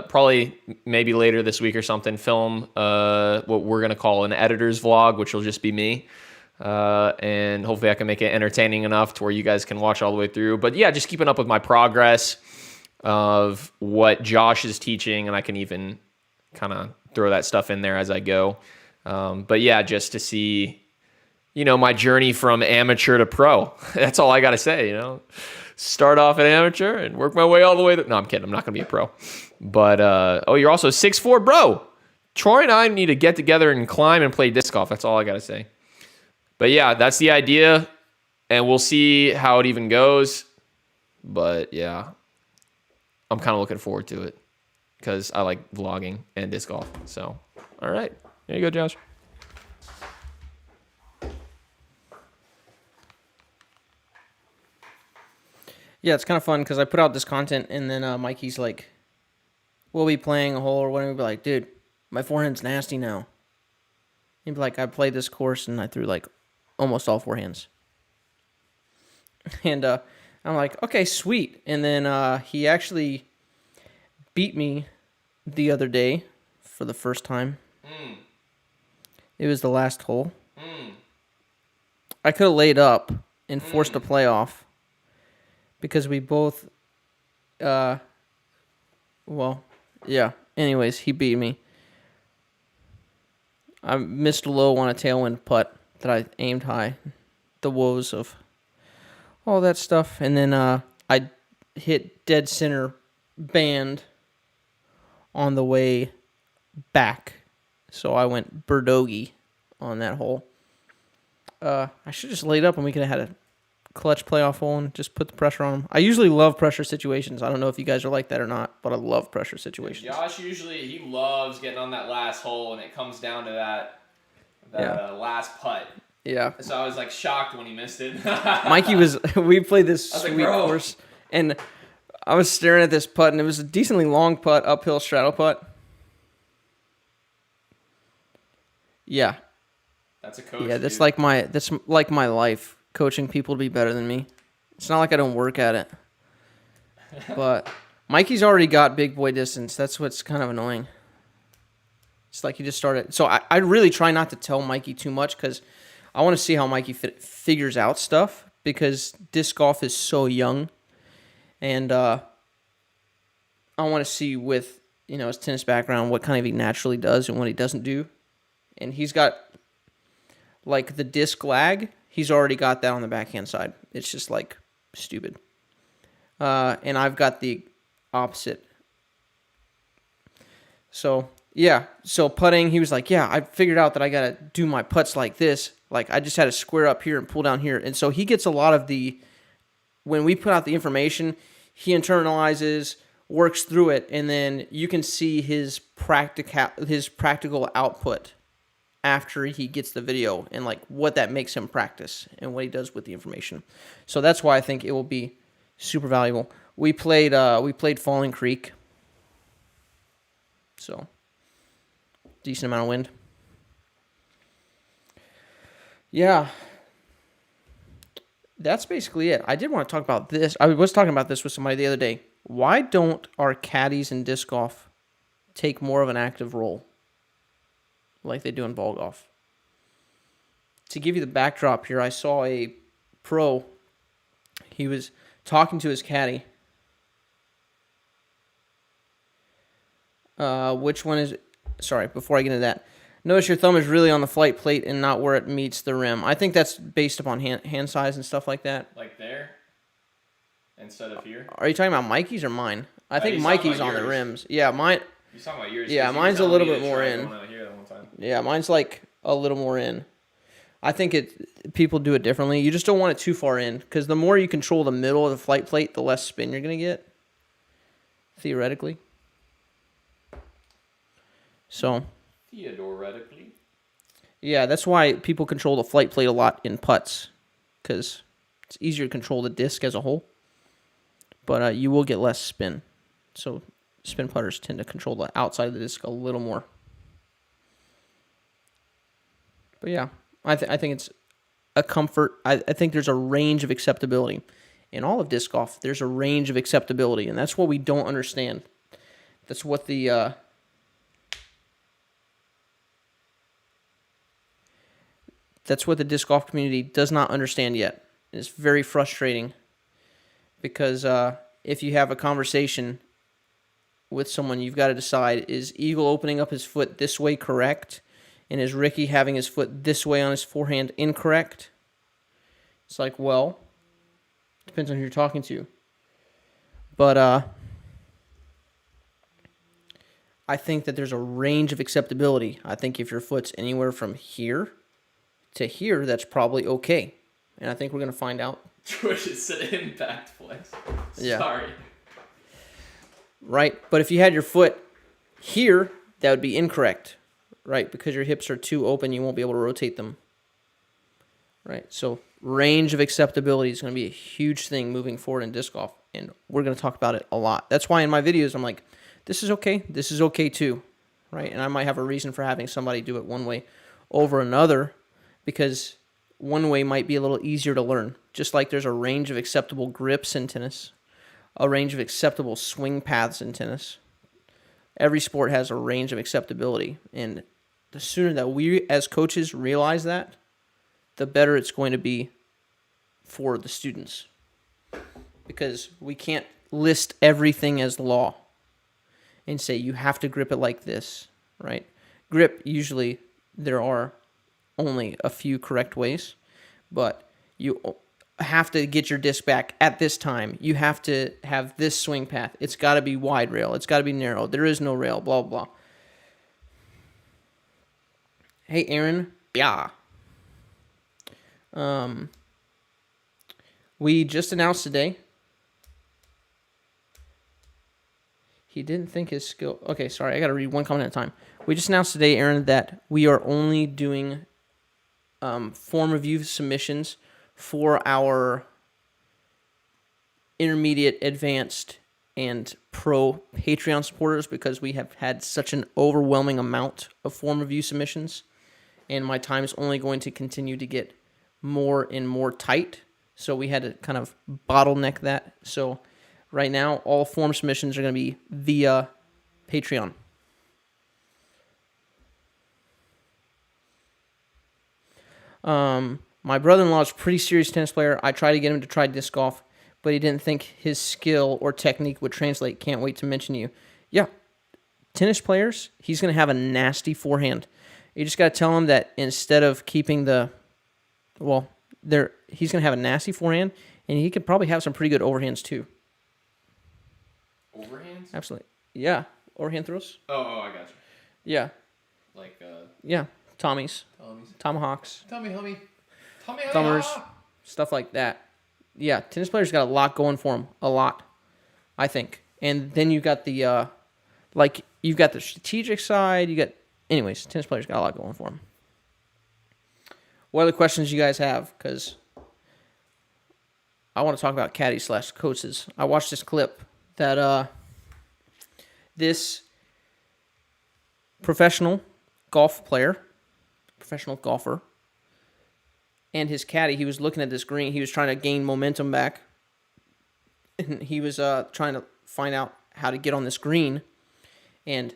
probably maybe later this week or something film what we're gonna call an editor's vlog, which will just be me. And hopefully I can make it entertaining enough to where you guys can watch all the way through. But yeah, just keeping up with my progress of what Josh is teaching, and I can even kind of throw that stuff in there as I go. But yeah, just to see, my journey from amateur to pro. That's all I got to say, Start off at amateur and work my way all the way no, I'm kidding. I'm not going to be a pro. But, you're also 6'4", bro. Troy and I need to get together and climb and play disc golf. That's all I got to say. But yeah, that's the idea. And we'll see how it even goes. But yeah, I'm kind of looking forward to it because I like vlogging and disc golf. So, all right. There you go, Josh. Yeah, it's kind of fun because I put out this content and then Mikey's like, we'll be playing a hole or whatever. We'll be like, dude, my forehand's nasty now. He'd be like, I played this course and I threw like almost all forehands. And I'm like, okay, sweet. And then he actually beat me the other day for the first time. It was the last hole. I could have laid up and forced a playoff because we both, anyways, he beat me. I missed low on a tailwind putt that I aimed high. The woes of all that stuff. And then I hit dead center band on the way back. So I went birdogey on that hole. I should have just laid up and we could have had a clutch playoff hole and just put the pressure on him. I usually love pressure situations. I don't know if you guys are like that or not, but I love pressure situations. Josh he loves getting on that last hole, and it comes down to that last putt. Yeah. So I was like shocked when he missed it. Mikey we played this sweet course, and I was staring at this putt, and it was a decently long putt, uphill straddle putt. Yeah. That's a coach. Yeah, that's like my life, coaching people to be better than me. It's not like I don't work at it. But Mikey's already got big boy distance. That's what's kind of annoying. It's like he just started. So I really try not to tell Mikey too much because I want to see how Mikey figures out stuff because disc golf is so young. And I want to see with, his tennis background what kind of he naturally does and what he doesn't do. And he's got, like, the disc lag. He's already got that on the backhand side. It's just, like, stupid. And I've got the opposite. So, yeah. So, putting, he was like, yeah, I figured out that I got to do my putts like this. Like, I just had to square up here and pull down here. And so, he gets a lot of the, when we put out the information, he internalizes, works through it, and then you can see his practical output after he gets the video and like what that makes him practice and what he does with the information. So that's why I think it will be super valuable. We played Falling Creek. So decent amount of wind. Yeah. That's basically it. I did want to talk about this. I was talking about this with somebody the other day. Why don't our caddies in disc golf take more of an active role like they do in ball golf? To give you the backdrop here, I saw a pro. He was talking to his caddy. Which one is... Sorry, before I get into that. Notice your thumb is really on the flight plate and not where it meets the rim. I think that's based upon hand size and stuff like that. Like there? Instead of here? Are you talking about Mikey's or mine? I think Mikey's on the rims. Yeah, mine... You're talking about yours. Yeah, mine's a little bit more in. Yeah, mine's like a little more in. I think people do it differently. You just don't want it too far in because the more you control the middle of the flight plate, the less spin you're going to get, theoretically. So. Theoretically. Yeah, that's why people control the flight plate a lot in putts because it's easier to control the disc as a whole, but you will get less spin. So spin putters tend to control the outside of the disc a little more. But yeah, I think it's a comfort. I think there's a range of acceptability. In all of disc golf, there's a range of acceptability, and that's what we don't understand. That's what the disc golf community does not understand yet. It's very frustrating because if you have a conversation with someone, you've got to decide, is Eagle opening up his foot this way correct? And is Ricky having his foot this way on his forehand incorrect? It's like, well, depends on who you're talking to. But I think that there's a range of acceptability. I think if your foot's anywhere from here to here, that's probably okay. And I think we're going to find out. George said impact flex. Yeah. Sorry. Right? But if you had your foot here, that would be incorrect. Right? Because your hips are too open, you won't be able to rotate them. Right? So range of acceptability is going to be a huge thing moving forward in disc golf. And we're going to talk about it a lot. That's why in my videos, I'm like, this is okay too. Right? And I might have a reason for having somebody do it one way over another, because one way might be a little easier to learn. Just like there's a range of acceptable grips in tennis, a range of acceptable swing paths in tennis. Every sport has a range of acceptability. And the sooner that we as coaches realize that, the better it's going to be for the students. Because we can't list everything as law and say you have to grip it like this, right? Grip, usually there are only a few correct ways, but you have to get your disc back at this time. You have to have this swing path. It's got to be wide rail. It's got to be narrow. There is no rail, blah, blah. Hey, Aaron. Yeah. We just announced today. He didn't think his skill... Okay, sorry. I got to read one comment at a time. We just announced today, Aaron, that we are only doing form review submissions for our intermediate, advanced, and pro Patreon supporters, because we have had such an overwhelming amount of form review submissions, and my time is only going to continue to get more and more tight, so we had to kind of bottleneck that. So right now, all form submissions are going to be via Patreon. My brother-in-law is a pretty serious tennis player. I tried to get him to try disc golf, but he didn't think his skill or technique would translate. Can't wait to mention you. Yeah, tennis players, he's going to have a nasty forehand. You just got to tell him that instead of keeping he's going to have a nasty forehand, and he could probably have some pretty good overhands too. Overhands? Absolutely. Yeah, overhand throws. Oh, I got you. Yeah. Like, Yeah, Tommies. Tomahawks. Tommy, Thumbers, stuff like that. Yeah, tennis players got a lot going for them. A lot, I think. And then you got the, you've got the strategic side. Anyways, tennis players got a lot going for them. What other questions you guys have? Because I want to talk about caddies/coaches. I watched this clip that this professional golfer, and his caddy, he was looking at this green. He was trying to gain momentum back. And he was trying to find out how to get on this green. And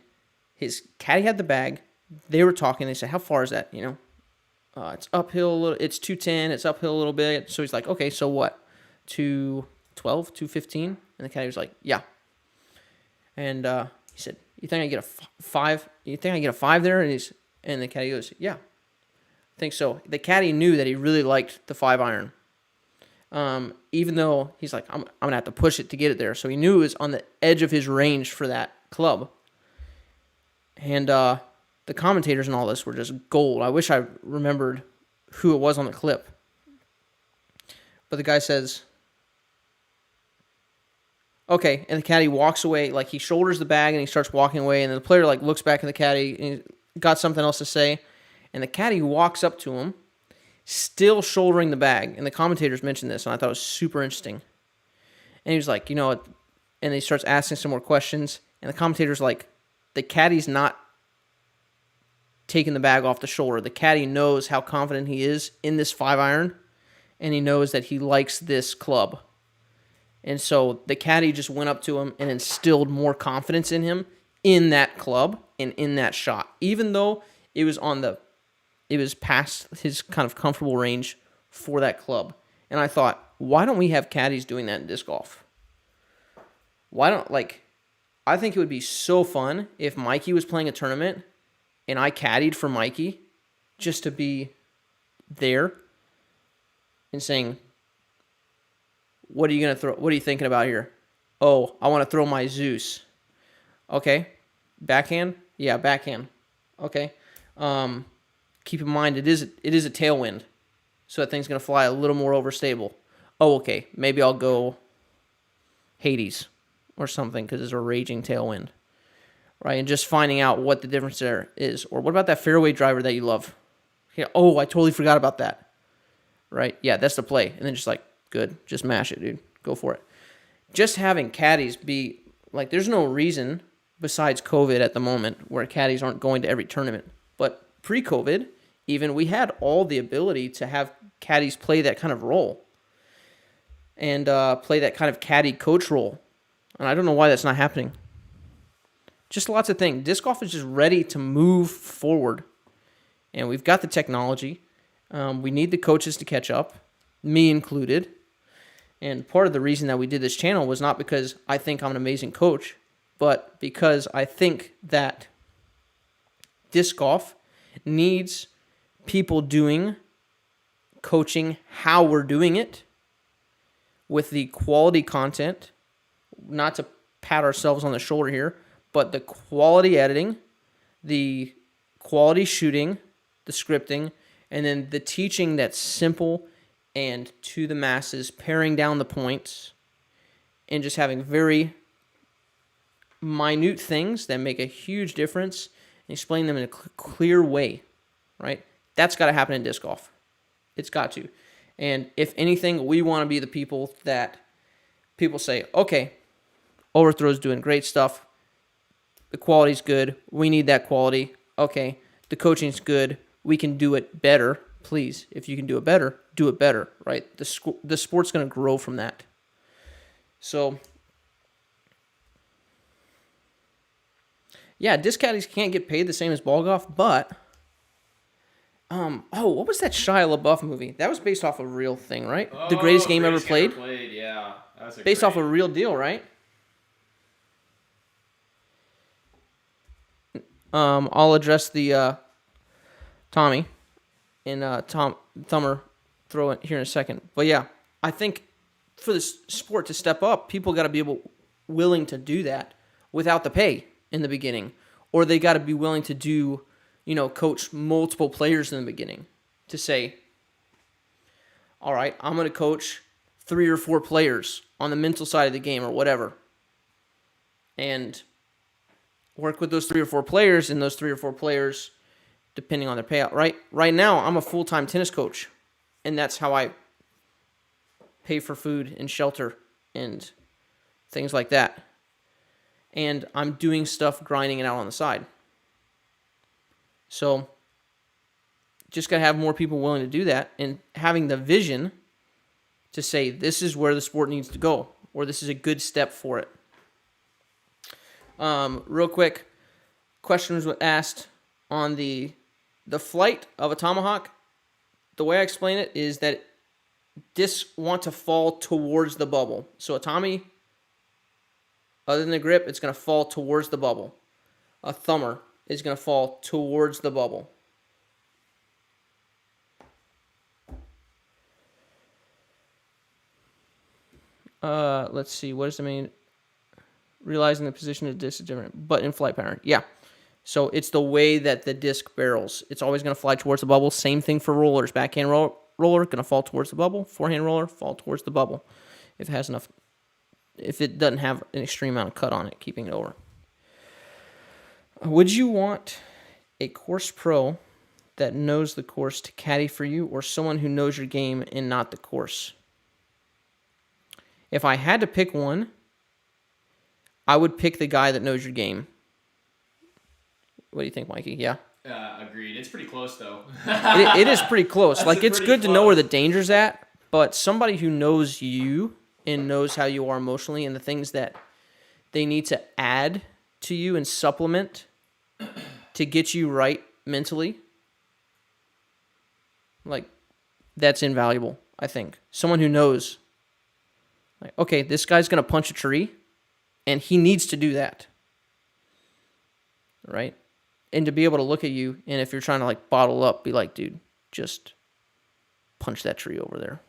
his caddy had the bag. They were talking. They said, how far is that? It's uphill a little. It's 210. It's uphill a little bit. So he's like, okay, so what? 212, 215? And the caddy was like, yeah. And he said, you think I get a 5? You think I get a 5 there? And the caddy goes, yeah. I think so. The caddy knew that he really liked the 5-iron. Even though he's like, I'm going to have to push it to get it there. So he knew it was on the edge of his range for that club. And the commentators and all this were just gold. I wish I remembered who it was on the clip. But the guy says, okay, and the caddy walks away, like he shoulders the bag and he starts walking away, and then the player looks back at the caddy and he's got something else to say, and the caddy walks up to him, still shouldering the bag, and the commentators mentioned this, and I thought it was super interesting. And he was like, and he starts asking some more questions, And the commentator's like, the caddy's not taking the bag off the shoulder. The caddy knows how confident he is in this 5-iron, and he knows that he likes this club. And so the caddy just went up to him and instilled more confidence in him in that club and in that shot, even though it was past his kind of comfortable range for that club. And I thought, why don't we have caddies doing that in disc golf? I think it would be so fun if Mikey was playing a tournament and I caddied for Mikey just to be there and saying, what are you going to throw? What are you thinking about here? Oh, I want to throw my Zeus. Okay. Backhand? Yeah, backhand. Okay. Keep in mind, it is a tailwind, so that thing's going to fly a little more overstable. Oh, okay. Maybe I'll go Hades or something because it's a raging tailwind, right? And just finding out what the difference there is. Or what about that fairway driver that you love? Yeah. Oh, I totally forgot about that. Right? Yeah, that's the play. And then just like, good. Just mash it, dude. Go for it. Just having caddies be like, there's no reason besides COVID at the moment where caddies aren't going to every tournament. But pre-COVID, even, we had all the ability to have caddies play that kind of role and play that kind of caddy coach role. And I don't know why that's not happening. Just lots of things. Disc golf is just ready to move forward. And we've got the technology. We need the coaches to catch up, me included. And part of the reason that we did this channel was not because I think I'm an amazing coach, but because I think that disc golf needs people doing coaching how we're doing it with the quality content, not to pat ourselves on the shoulder here, but the quality editing, the quality shooting, the scripting, and then the teaching that's simple and to the masses, paring down the points, and just having very minute things that make a huge difference and explain them in a clear way, right? That's got to happen in disc golf. It's got to. And if anything, we want to be the people that people say, okay, Overthrow's doing great stuff. The quality's good. We need that quality. Okay, the coaching's good. We can do it better. Please, if you can do it better, right? The sport's going to grow from that. So, yeah, disc caddies can't get paid the same as ball golf, but, what was that Shia LaBeouf movie? That was based off a real thing, right? The Greatest Game Ever Played? Yeah. That was based off a real deal, right? I'll address the Tommy and Thummer throw it here in a second. But yeah, I think for this sport to step up, people got to be willing to do that without the pay in the beginning, or they got to be willing to do, coach multiple players in the beginning to say, all right, I'm going to coach 3 or 4 players on the mental side of the game or whatever, and work with those 3 or 4 players, and those 3 or 4 players, depending on their payout, right? Right now, I'm a full-time tennis coach, and that's how I pay for food and shelter and things like that. And I'm doing stuff, grinding it out on the side. So, just got to have more people willing to do that and having the vision to say, this is where the sport needs to go, or this is a good step for it. Real quick, question was asked on the flight of a tomahawk. The way I explain it is that discs want to fall towards the bubble. So a Tommy, other than the grip, it's going to fall towards the bubble. A thumber is going to fall towards the bubble. Let's see. What does it mean? Realizing the position of the disc is different, but in flight pattern. Yeah. So it's the way that the disc barrels. It's always going to fly towards the bubble. Same thing for rollers. Backhand roller going to fall towards the bubble. Forehand roller fall towards the bubble. If it doesn't have an extreme amount of cut on it, keeping it over. Would you want a course pro that knows the course to caddy for you, or someone who knows your game and not the course? If I had to pick one, I would pick the guy that knows your game. What do you think, Mikey? Yeah. Agreed. It's pretty close though. It is pretty close. That's Like, it's pretty good to know where the close. danger's at, but somebody who knows you and knows how you are emotionally and the things that they need to add to you and supplement to get you right mentally, like, that's invaluable, I think. Someone who knows, like, okay, this guy's going to punch a tree, and he needs to do that, right? And to be able to look at you, and if you're trying to, like, bottle up, be like, dude, just punch that tree over there,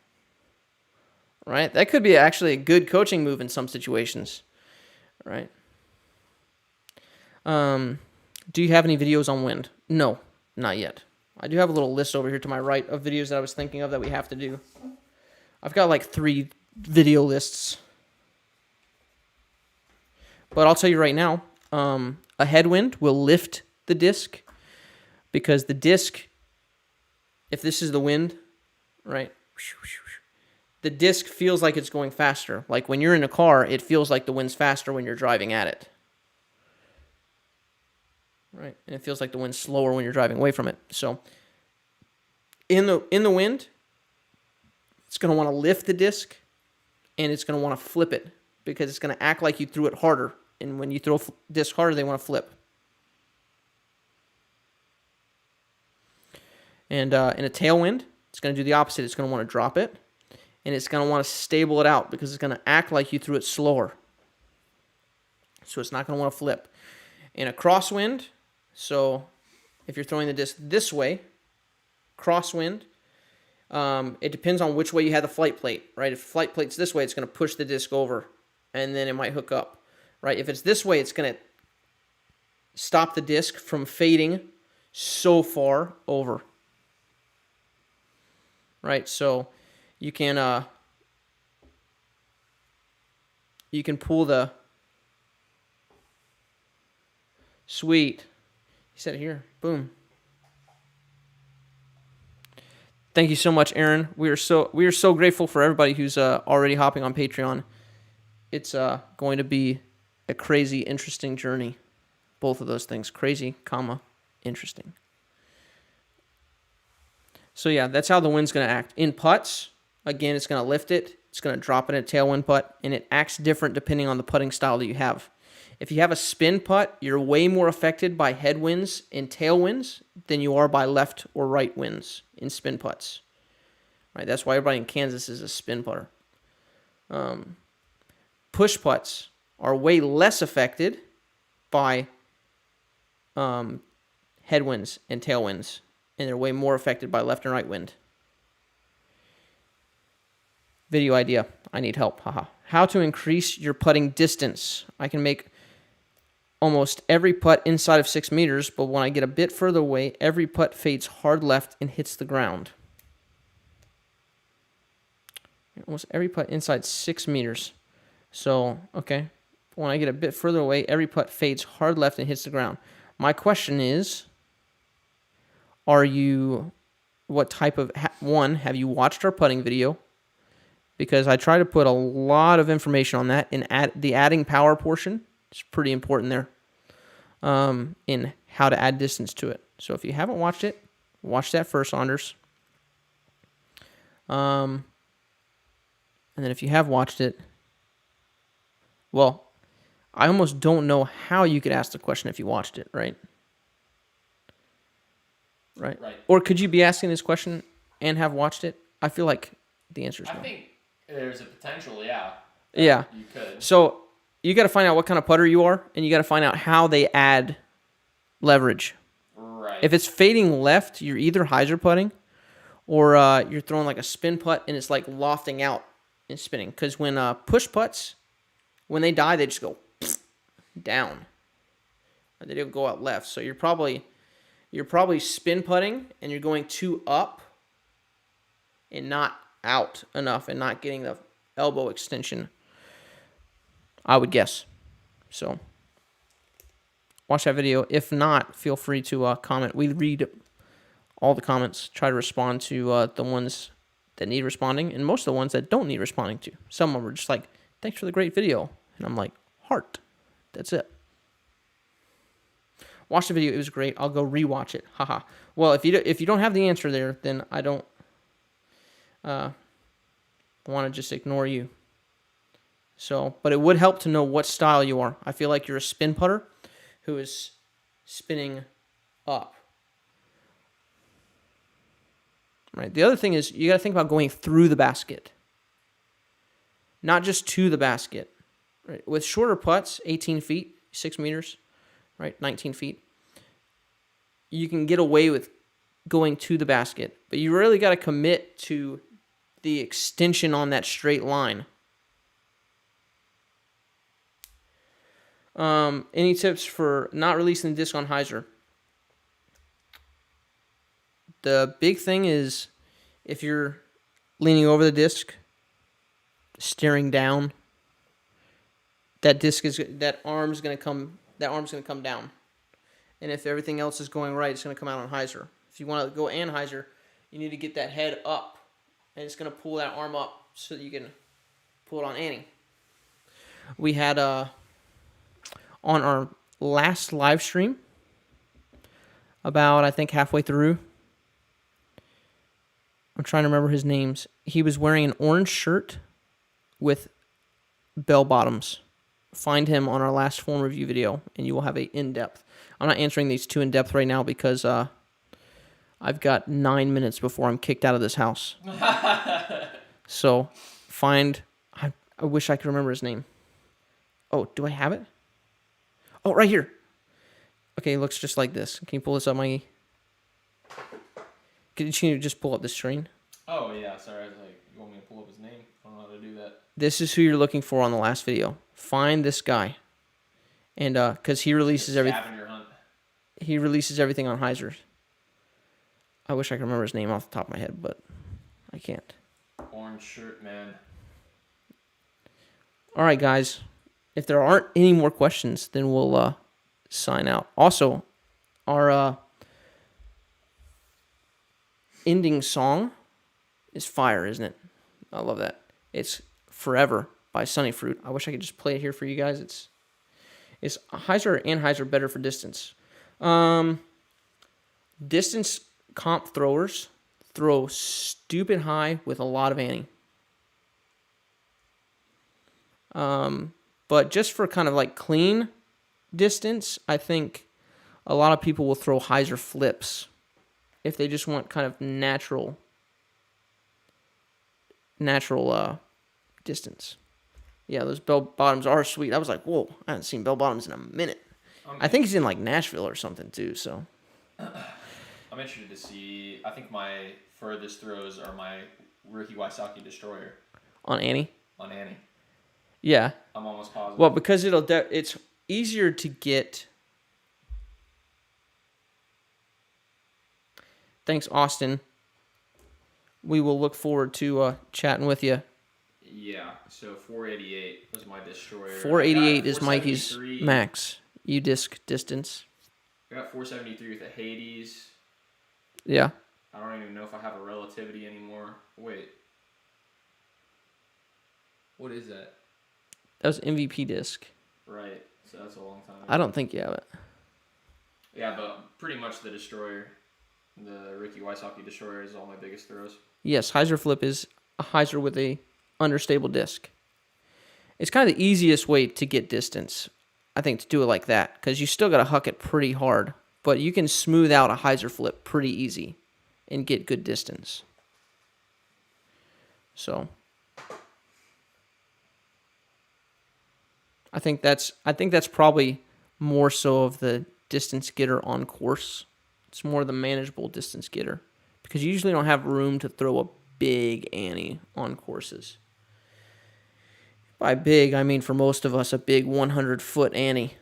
right? That could be actually a good coaching move in some situations, right? Do you have any videos on wind? No, not yet. I do have a little list over here to my right of videos that I was thinking of that we have to do. I've got like 3 video lists. But I'll tell you right now, a headwind will lift the disc, because the disc, if this is the wind, right, the disc feels like it's going faster. Like when you're in a car, it feels like the wind's faster when you're driving at it. Right? And it feels like the wind's slower when you're driving away from it. So in the wind, it's going to want to lift the disc, and it's going to want to flip it, because it's going to act like you threw it harder. And when you throw disc harder, they want to flip. And in a tailwind, it's going to do the opposite. It's going to want to drop it, and it's going to want to stable it out, because it's going to act like you threw it slower. So it's not going to want to flip. In a crosswind, so if you're throwing the disc this way, crosswind, it depends on which way you have the flight plate, right? If the flight plate's this way, it's going to push the disc over, and then it might hook up, right? If it's this way, it's going to stop the disc from fading so far over, right? So you can pull the sweet. He said it here. Boom. Thank you so much, Aaron. We are so grateful for everybody who's already hopping on Patreon. It's going to be a crazy, interesting journey. Both of those things, crazy, interesting. So yeah, that's how the wind's going to act. In putts, again, it's going to lift it. It's going to drop it in a tailwind putt, and it acts different depending on the putting style that you have. If you have a spin putt, you're way more affected by headwinds and tailwinds than you are by left or right winds in spin putts. Right? That's why everybody in Kansas is a spin putter. Push putts are way less affected by headwinds and tailwinds, and they're way more affected by left and right wind. Video idea. I need help. Haha. How to increase your putting distance. I can make almost every putt inside of 6 meters, but when I get a bit further away, every putt fades hard left and hits the ground. Almost every putt inside 6 meters. So, okay. When I get a bit further away, every putt fades hard left and hits the ground. My question is, what type of, have you watched our putting video? Because I try to put a lot of information on that, and the adding power portion is pretty important there, in how to add distance to it. So if you haven't watched it, watch that first, Anders. And then if you have watched it, well, I almost don't know how you could ask the question if you watched it, right? Right. Or could you be asking this question and have watched it? I feel like the answer is no. I think there's a potential, yeah. Yeah. You could. So you got to find out what kind of putter you are, and you got to find out how they add leverage. Right. If it's fading left, you're either hyzer putting, or you're throwing like a spin putt, and it's like lofting out and spinning. Because when push putts, when they die, they just go down. They don't go out left. So you're probably spin putting, and you're going too up and not out enough, and not getting the elbow extension, I would guess. So watch that video. If not, feel free to comment. We read all the comments, try to respond to the ones that need responding, and most of the ones that don't need responding to. Some of them are just like, thanks for the great video. And I'm like, heart. That's it. Watch the video. It was great. I'll go rewatch it. Haha. Well, if you don't have the answer there, then I don't want to just ignore you. So, but it would help to know what style you are. I feel like you're a spin putter who is spinning up. Right. The other thing is you got to think about going through the basket, not just to the basket. Right. With shorter putts, 18 feet, 6 meters, right, 19 feet, you can get away with going to the basket, but you really got to commit to the extension on that straight line. Any tips for not releasing the disc on Hyzer? The big thing is if you're leaning over the disc, staring down, that arm's gonna come down. And if everything else is going right, it's gonna come out on Hyzer. If you want to go Hyzer, you need to get that head up, and it's gonna pull that arm up so that you can pull it on Annie. We had on our last live stream, about I think halfway through, I'm trying to remember his names. He was wearing an orange shirt with bell bottoms. Find him on our last form review video, and you will have a in-depth. I'm not answering these two in-depth right now because I've got 9 minutes before I'm kicked out of this house. So find. I wish I could remember his name. Oh, do I have it? Oh, right here. Okay, it looks just like this. Can you pull this up, Mikey? Could you just pull up the screen? Oh, yeah. Sorry. I was like, you want me to pull up his name? I don't know how to do that. This is who you're looking for on the last video. Find this guy. And because he releases everything. He releases everything on Hyzer. I wish I could remember his name off the top of my head, but I can't. Orange shirt, man. All right, guys. If there aren't any more questions, then we'll sign out. Also, our ending song is fire, isn't it? I love that. It's Forever by Sunny Fruit. I wish I could just play it here for you guys. It's Hyzer and Hyzer better for distance. Distance comp throwers throw stupid high with a lot of Annie. But just for kind of like clean distance, I think a lot of people will throw Hyzer flips if they just want kind of natural distance. Yeah, those bell bottoms are sweet. I was like, whoa, I haven't seen bell bottoms in a minute. I think he's in like Nashville or something too. So I'm interested to see. I think my furthest throws are my Ricky Wysocki Destroyer on Annie. On Annie. Yeah. I'm almost positive. Well, because it's easier to get. Thanks, Austin. We will look forward to chatting with you. Yeah, so 488 was my Destroyer. 488 is Mikey's max U-disc distance. I got 473 with a Hades. Yeah. I don't even know if I have a Relativity anymore. Wait. What is that? That was MVP disc. Right, so that's a long time ago. I don't think you have it. Yeah, but pretty much the Destroyer. The Ricky Wysocki Destroyer is all my biggest throws. Yes, Hyzer flip is a Hyzer with a understable disc. It's kind of the easiest way to get distance, I think, to do it like that, because you still got to huck it pretty hard, but you can smooth out a Hyzer flip pretty easy and get good distance. So I think that's probably more so of the distance getter on course. It's more the manageable distance getter because you usually don't have room to throw a big Annie on courses. By big, I mean for most of us, a big 100-foot Annie.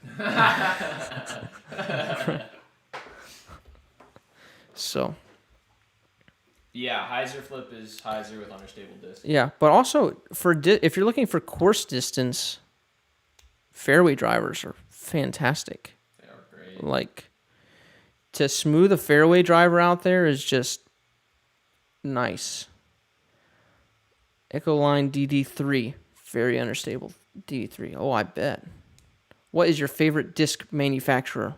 So. Yeah, Hyzer flip is Hyzer with understable disc. Yeah, but also if you're looking for course distance, fairway drivers are fantastic. They are great. Like, to smooth a fairway driver out there is just nice. Echo Line DD3, very understable DD3. Oh, I bet. What is your favorite disc manufacturer?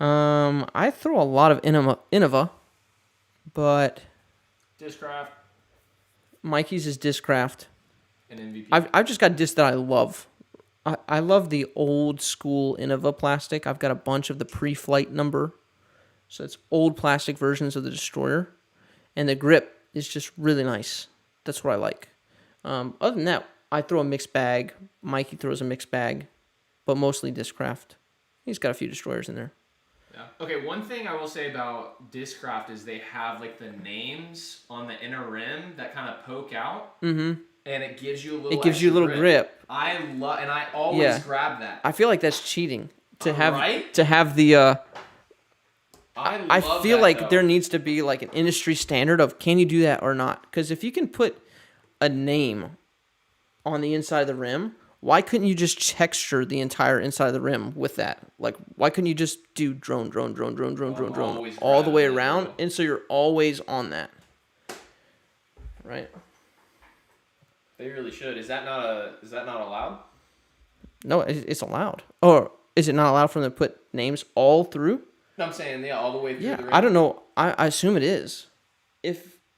I throw a lot of Innova, but Discraft Mikey's is Discraft. and MVP. I've just got discs that I love. I love the old school Innova plastic. I've got a bunch of the pre-flight number. So it's old plastic versions of the Destroyer. And the grip is just really nice. That's what I like. Other than that, I throw a mixed bag. Mikey throws a mixed bag. But mostly Discraft. He's got a few Destroyers in there. Yeah. Okay, one thing I will say about Discraft is they have like the names on the inner rim that kind of poke out. Mm-hmm. And it gives you a little. It gives you a little grip. I love, and I always grab that. I feel like that's cheating to have right? to have the. I love feel that, like though. there needs to be like an industry standard of can you do that or not? Because if you can put a name on the inside of the rim, why couldn't you just texture the entire inside of the rim with that? Like, why couldn't you just do drone all the way around? And so you're always on that. Right? They really should. Is that not allowed? No, it's allowed. Or is it not allowed for them to put names all through? No, I'm saying, yeah, all the way through the rim. I don't know. I assume it is.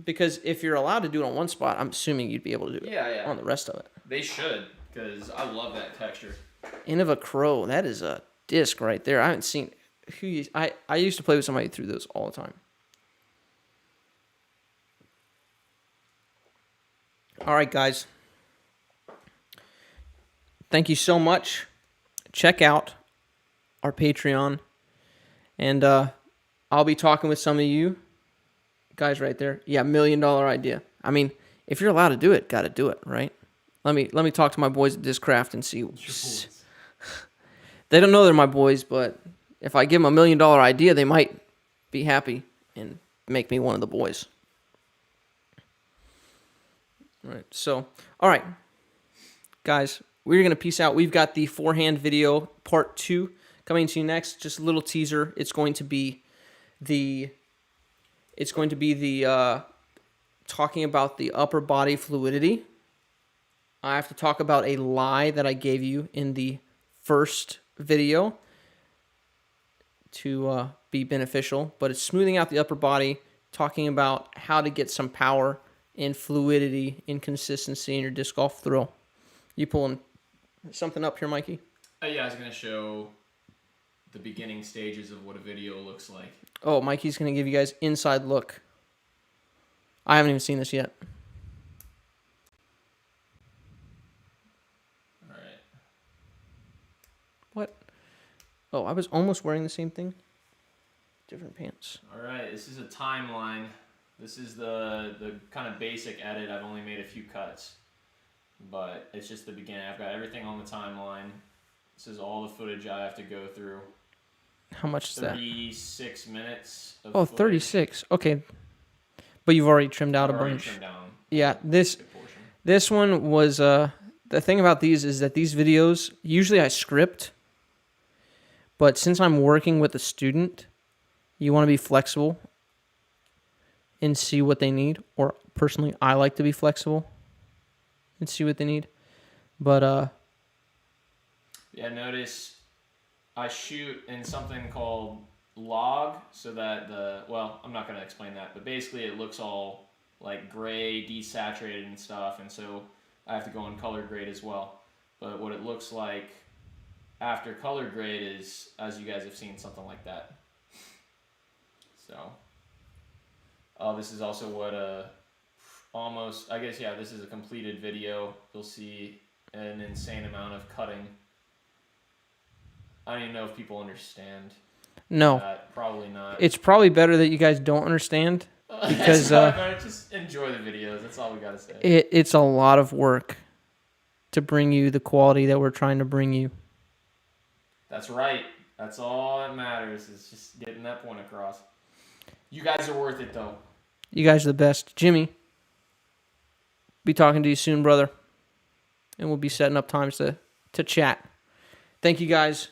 Because if you're allowed to do it on one spot, I'm assuming you'd be able to do it on the rest of it. They should, because I love that texture. Innova Crow, that is a disc right there. I haven't seen I used to play with somebody who threw those all the time. All right, guys. Thank you so much. Check out our Patreon. And I'll be talking with some of you guys right there. Yeah, $1 million idea. I mean, if you're allowed to do it, got to do it, right? Let me talk to my boys at Discraft and see. They don't know they're my boys, but if I give them $1 million idea, they might be happy and make me one of the boys. All right. So, all right, guys, we're gonna peace out. We've got the forehand video part 2 coming to you next. Just a little teaser. It's going to be the talking about the upper body fluidity. I have to talk about a lie that I gave you in the first video to be beneficial, but it's smoothing out the upper body, talking about how to get some power and fluidity and consistency in your disc golf throw. You pulling something up here, Mikey? Yeah, I was going to show the beginning stages of what a video looks like. Oh, Mikey's going to give you guys inside look. I haven't even seen this yet. All right. What? Oh, I was almost wearing the same thing. Different pants. All right, this is a timeline. This is the kind of basic edit. I've only made a few cuts, but it's just the beginning. I've got everything on the timeline. This is all the footage I have to go through. How much is that? 36 minutes of Oh, footage. 36. Okay. But you've already trimmed out a bunch. Trimmed down Yeah, this a good portion. This one was, the thing about these is that these videos, usually I script, but since I'm working with a student, you want to be flexible and see what they need, or personally, I like to be flexible and see what they need, but, Yeah, notice I shoot in something called log so that I'm not going to explain that, but basically it looks all like gray, desaturated and stuff, and so I have to go in color grade as well. But what it looks like after color grade is, as you guys have seen, something like that. So, this is also what this is a completed video. You'll see an insane amount of cutting. I don't even know if people understand. no. Probably not. It's probably better that you guys don't understand, because just enjoy the videos. That's all we gotta say. it's a lot of work to bring you the quality that we're trying to bring you. That's right. That's all that matters, is just getting that point across. You guys are worth it, though. You guys are the best. Jimmy, be talking to you soon, brother. And we'll be setting up times to chat. Thank you, guys.